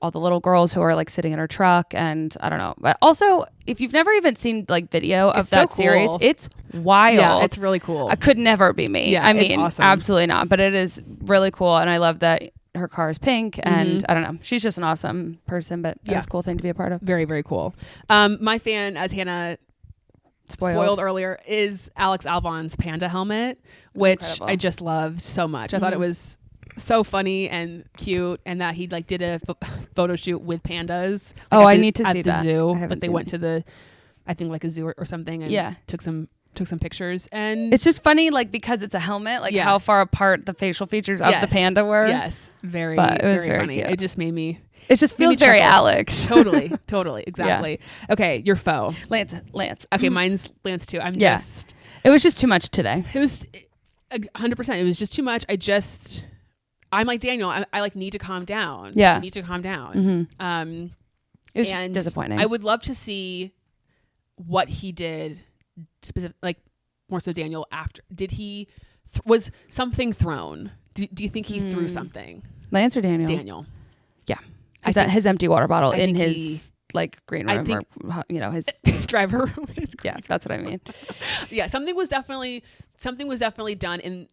all the little girls who are like sitting in her truck, and I don't know. But also, if you've never even seen like video of that series, it's wild. Yeah, it's really cool. It could never be me. Yeah, I mean, awesome. Absolutely not. But it is really cool, and I love that her car is pink, and I don't know. She's just an awesome person, but it was a cool thing to be a part of. Very, very cool. My fan, as Hannah spoiled earlier, is Alex Albon's panda helmet, which incredible. I just loved so much. I thought it was so funny and cute, and that he like did a photo shoot with pandas. Like I need to see at the that. Zoo. But they went to I think like a zoo or something, and took some pictures. And it's just funny, like, because it's a helmet, like how far apart the facial features of the panda were. Yes, it was very funny. Cute. It just made me. It just feels very Alex. Totally, exactly. Yeah. Okay, your foe, Lance. Okay, mine's Lance too. It was just too much today. It was 100%. It was just too much. I'm like Daniel. I like need to calm down. Yeah, I need to calm down. It was just disappointing. I would love to see what he did, like more so Daniel. After did he was something thrown? Do you think he threw something? Lance or Daniel? Daniel. Yeah, his empty water bottle in his like green room, or his driver room. Yeah, that's what I mean. Yeah, something was definitely done in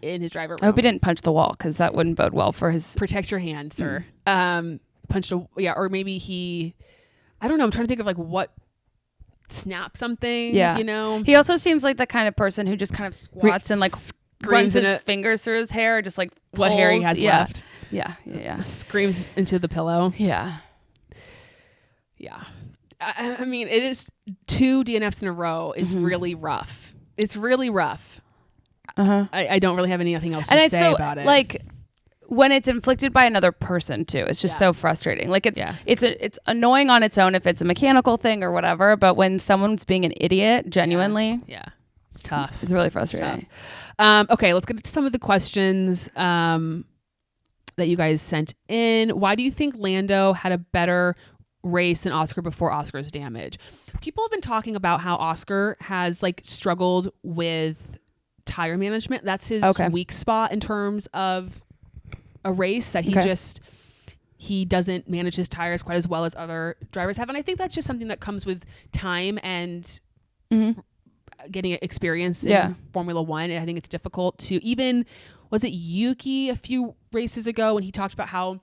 his driver room. I hope he didn't punch the wall, because that wouldn't bode well for his. Protect your hand, sir. Punched or maybe he. I don't know. I'm trying to think of like what. Snap something. Yeah, he also seems like the kind of person who just kind of squats and like runs his fingers through his hair, just like pulls. What hair he has left. Yeah. Screams into the pillow. Yeah. I mean, it is 2 DNFs in a row is really rough. It's really rough. I don't really have anything else to say about it. Like, when it's inflicted by another person too, it's just so frustrating. Like it's annoying on its own if it's a mechanical thing or whatever, but when someone's being an idiot, genuinely, it's tough. It's really frustrating. Okay, let's get into some of the questions that you guys sent in. Why do you think Lando had a better race than Oscar before Oscar's damage? People have been talking about how Oscar has like struggled with tire management. That's his weak spot in terms of a race, that he doesn't manage his tires quite as well as other drivers have. And I think that's just something that comes with time and getting experience in Formula One. And I think it's difficult to was it Yuki a few races ago when he talked about how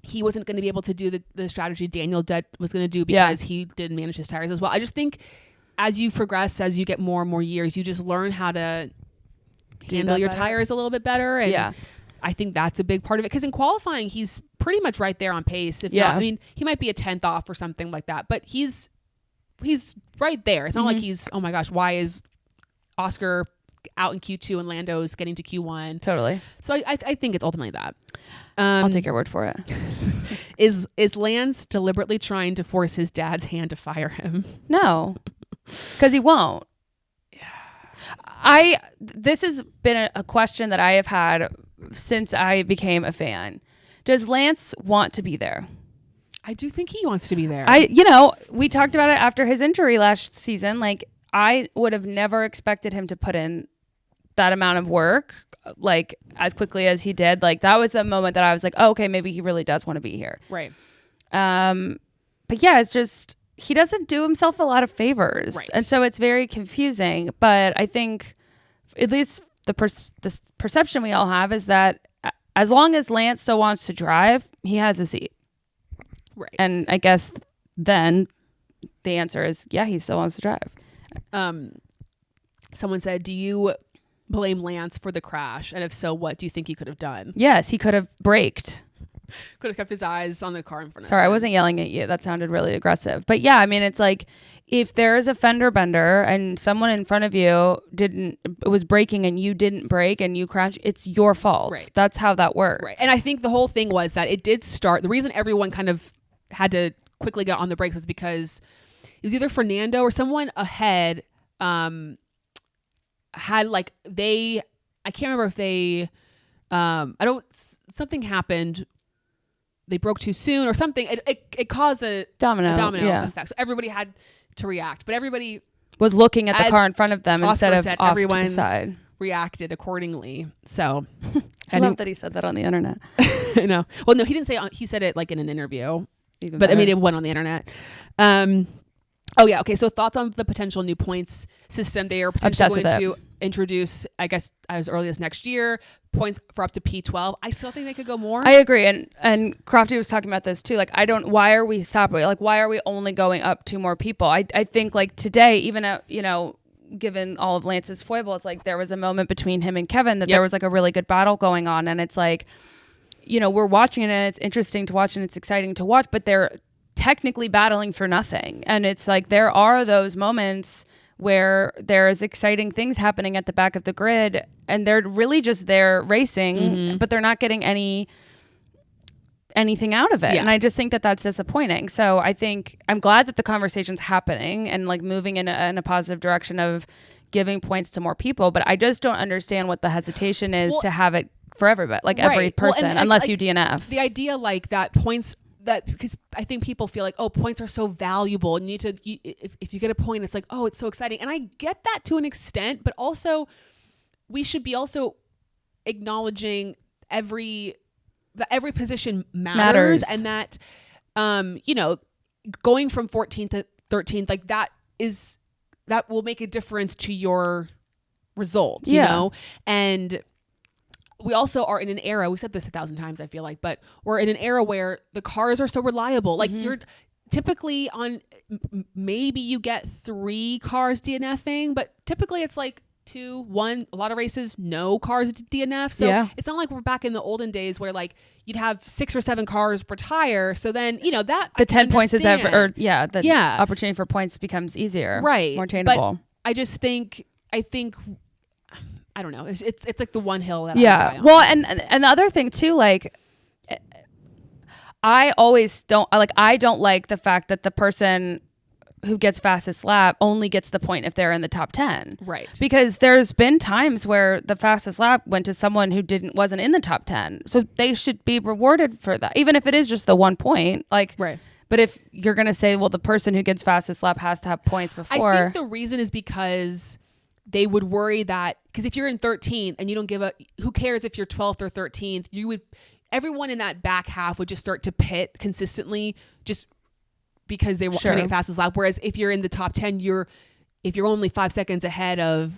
he wasn't going to be able to do the strategy Daniel was going to do because he didn't manage his tires as well. I just think as you progress, as you get more and more years, you just learn how to handle your tires a little bit better. And I think that's a big part of it. Because in qualifying, he's pretty much right there on pace. If not, I mean, he might be a 10th off or something like that, but he's right there. It's not like he's, oh my gosh, why is Oscar out in Q2 and Lando's getting to Q1? Totally. So I think it's ultimately that. I'll take your word for it. Is Lance deliberately trying to force his dad's hand to fire him? No, because he won't. This has been a question that I have had since I became a fan. Does Lance want to be there? I do think he wants to be there. We talked about it after his injury last season. Like, I would have never expected him to put in that amount of work, like, as quickly as he did. Like, that was the moment that I was like, oh, okay, maybe he really does want to be here. Right. But yeah, it's just, he doesn't do himself a lot of favors. Right. And so it's very confusing. But I think at least the perception we all have is that as long as Lance still wants to drive, he has a seat. Right. And I guess then the answer is, yeah, he still wants to drive. Someone said, do you blame Lance for the crash? And if so, what do you think he could have done? Yes, he could have braked. Could have kept his eyes on the car in front of him. Sorry, I wasn't yelling at you. That sounded really aggressive. But yeah, I mean, it's like, if there is a fender bender and someone in front of you was braking and you didn't brake and you crashed, it's your fault. Right. That's how that works. Right. And I think the whole thing was that it did start, the reason everyone kind of had to quickly get on the brakes was because it was either Fernando or someone ahead had like I can't remember if they something happened, they broke too soon or something. It caused a domino effect. So everybody had to react, but everybody was looking at the car in front of them instead of off to the side. Reacted accordingly. So I love that he said that on the internet. I know. Well, no, he didn't say it. He said it like in an interview. Even but better. I mean, it went on the internet. Oh yeah. Okay. So thoughts on the potential new points system? They are potentially going to introduce, I guess, as early as next year, points for up to P12. I still think they could go more. I agree. And Crofty was talking about this too. Like, why are we stopping? Like, why are we only going up 2 more people? I think like today, even at, given all of Lance's foibles, like there was a moment between him and Kevin that there was like a really good battle going on. And it's like, we're watching it and it's interesting to watch and it's exciting to watch, but they're technically battling for nothing. And it's like, there are those moments where there's exciting things happening at the back of the grid and they're really just there racing, but they're not getting anything out of it. And I just think that that's disappointing. So I think I'm glad that the conversation's happening and like moving in a positive direction of giving points to more people. But I just don't understand what the hesitation is to have it for everybody, like every person, unless you DNF. The idea like that points that, because I think people feel like, oh, points are so valuable and if you get a point, it's like, oh, it's so exciting. And I get that to an extent, but also we should be also acknowledging every position matters. And that, going from 14th to 13th, like that will make a difference to your result, you know? And we also are in an era, we said this 1,000 times, I feel like, but we're in an era where the cars are so reliable. Like you're typically on, maybe you get 3 cars DNFing, but typically it's like 2, 1, a lot of races, no cars DNF. So it's not like we're back in the olden days where like you'd have 6 or 7 cars per tire. So then, that the 10 points is opportunity for points becomes easier. Right. More attainable. But I think I don't know. It's like the one hill that I die on. Well, and the other thing too, like I don't like the fact that the person who gets fastest lap only gets the point if they're in the top 10. Right. Because there's been times where the fastest lap went to someone who wasn't in the top 10. So they should be rewarded for that, even if it is just the 1 point. Like, right. But if you're going to say, well, the person who gets fastest lap has to have points before. I think the reason is because they would worry that, because if you're in 13th and you don't who cares if you're 12th or 13th, everyone in that back half would just start to pit consistently just because they were trying to get fastest lap. Whereas if you're in the top 10, if you're only 5 seconds ahead of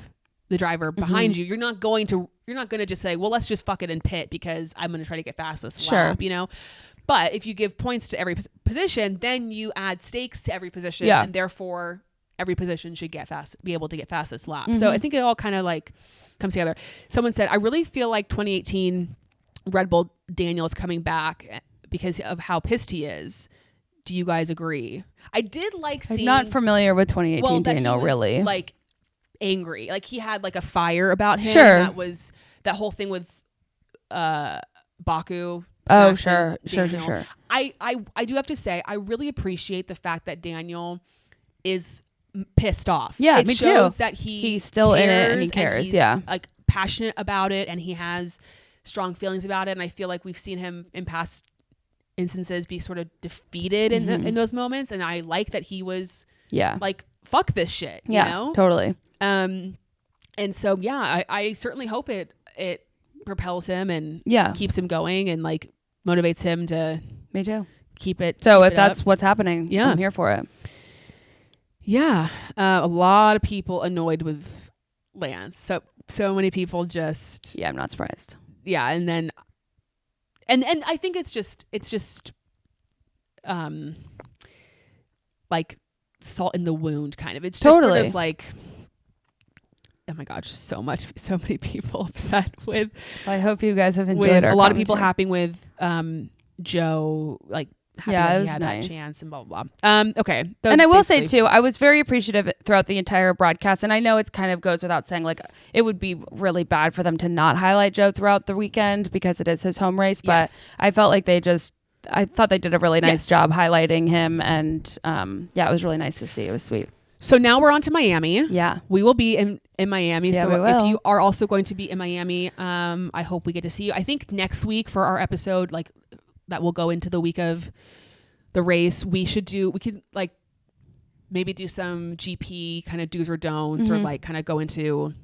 the driver behind you, you're not going to just say, well, let's just fuck it and pit because I'm going to try to get fastest lap, But if you give points to every position, then you add stakes to every position and therefore every position should be able to get fastest lap. So I think it all kind of like comes together. Someone said, I really feel like 2018 Red Bull Daniel is coming back because of how pissed he is. Do you guys agree? I did like seeing. I'm not familiar with 2018 Daniel, really. Like angry. Like he had like a fire about him. Sure. That was that whole thing with Baku. Oh, sure. I do have to say, I really appreciate the fact that Daniel is pissed off. Yeah, it me shows too. that he's still in it and he cares. He's, yeah, like passionate about it, and he has strong feelings about it. And I feel like we've seen him in past instances be sort of defeated in those moments. And I like that he was like, fuck this shit. You know? Totally. And so I certainly hope it propels him and keeps him going and like motivates him to. Me too. Keep it. So keep if that's up. What's happening, I'm here for it. Yeah. A lot of people annoyed with Lance. So many people just. Yeah, I'm not surprised. Yeah. And then, and I think it's just, like salt in the wound kind of. It's just sort of like, oh my gosh, so many people upset with. Well, I hope you guys have enjoyed our a lot of people happy with Zhou, like happy that it he was had nice. that chance and blah blah blah. Okay, and I will say too, I was very appreciative throughout the entire broadcast, and I know it kind of goes without saying, like it would be really bad for them to not highlight Zhou throughout the weekend because it is his home race. But I felt like I thought they did a really nice job highlighting him, and it was really nice to see. It was sweet. So now we're on to Miami. Yeah. We will be in Miami. Yeah, so if you are also going to be in Miami, I hope we get to see you. I think next week for our episode, like that will go into the week of the race, we could like maybe do some GP kind of do's or don'ts or like kind of go into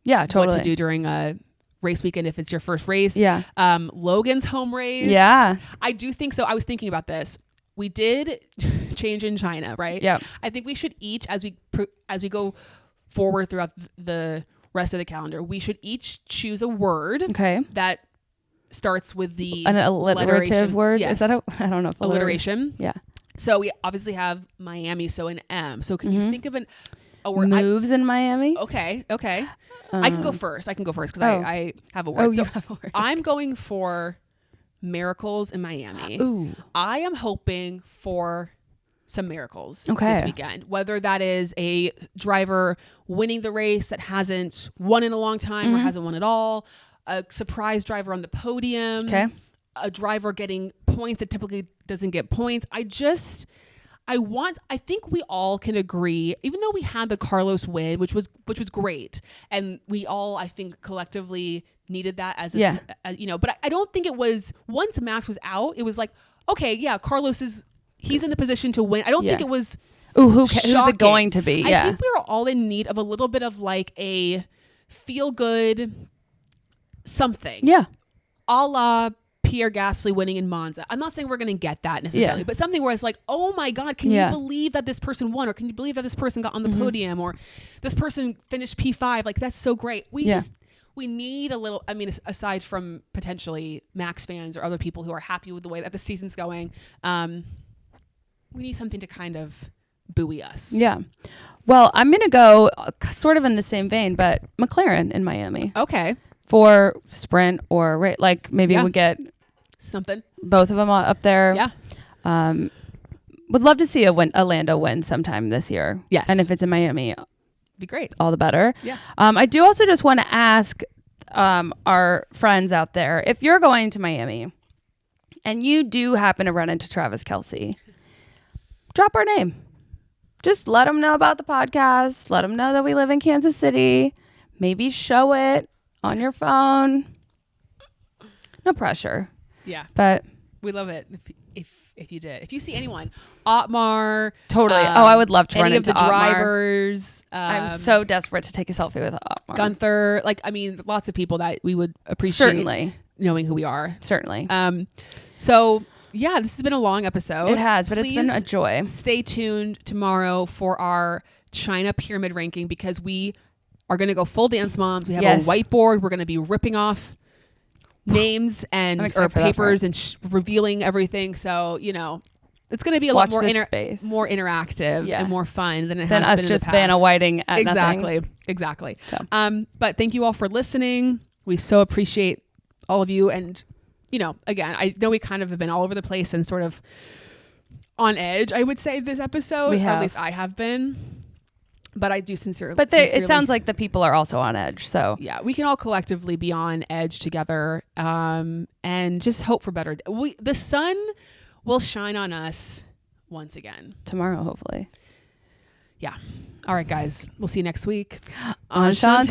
what to do during a race weekend if it's your first race. Yeah. Logan's home race. Yeah. I do think so. I was thinking about this. We did change in China, right? Yeah. I think we should each, as we go forward throughout the rest of the calendar, we should each choose a word that starts with an alliterative word. Yes. Is that I don't know. If alliteration. Yeah. So we obviously have Miami, so an M. So can you think of a word? Moves in Miami? Okay. I can go first because I have a word. Oh, you have a word. I'm going for miracles in Miami. Ooh. I am hoping for some miracles Okay. this weekend, whether that is a driver winning the race that hasn't won in a long time or hasn't won at all, a surprise driver on the podium, a driver getting points that typically doesn't get points. I think we all can agree, even though we had the Carlos win, which was great, and we all, I think, collectively needed that as but I don't think it was, once Max was out, it was like, okay, yeah, he's in the position to win. I don't think it was who's it going to be? I think we were all in need of a little bit of like a feel good something. Yeah. A la Pierre Gasly winning in Monza. I'm not saying we're going to get that necessarily, but something where it's like, oh my God, can you believe that this person won? Or can you believe that this person got on the podium? Or this person finished P5? Like, that's so great. We need a little, I mean, aside from potentially Max fans or other people who are happy with the way that the season's going, we need something to kind of buoy us. Yeah. Well, I'm going to go sort of in the same vein, but McLaren in Miami. Okay. For sprint or race. Like maybe we get something. Both of them up there. Yeah. Would love to see a Lando win sometime this year. Yes. And if it's in Miami, be great. All the better. Yeah. I do also just want to ask our friends out there, if you're going to Miami and you do happen to run into Travis Kelce, drop our name. Just let them know about the podcast. Let them know that we live in Kansas City. Maybe show it on your phone. No pressure. Yeah. But we love it if you did. If you see anyone, Otmar. Totally. I would love to run into any of the Otmar. Drivers. I'm so desperate to take a selfie with Otmar. Gunther. Like, I mean, lots of people that we would appreciate. Certainly. Knowing who we are. Certainly. So yeah, this has been a long episode. It has, but it's been a joy. Stay tuned tomorrow for our China pyramid ranking, because we are going to go full Dance Moms. We have a whiteboard. We're going to be ripping off names and or papers and revealing everything. So, it's going to be a Watch lot more this space. more interactive Yeah. and more fun than it Than has us been just in the past. Vanna Whiting at nothing. Exactly. So. But thank you all for listening. We so appreciate all of you. And, you know, again, I know we kind of have been all over the place and sort of on edge, I would say, this episode. We have. At least I have been. But I do sincerely. But it sounds like the people are also on edge. So yeah, we can all collectively be on edge together, and just hope for better. The sun will shine on us once again tomorrow, hopefully. Yeah. All right, guys. We'll see you next week. Enchante.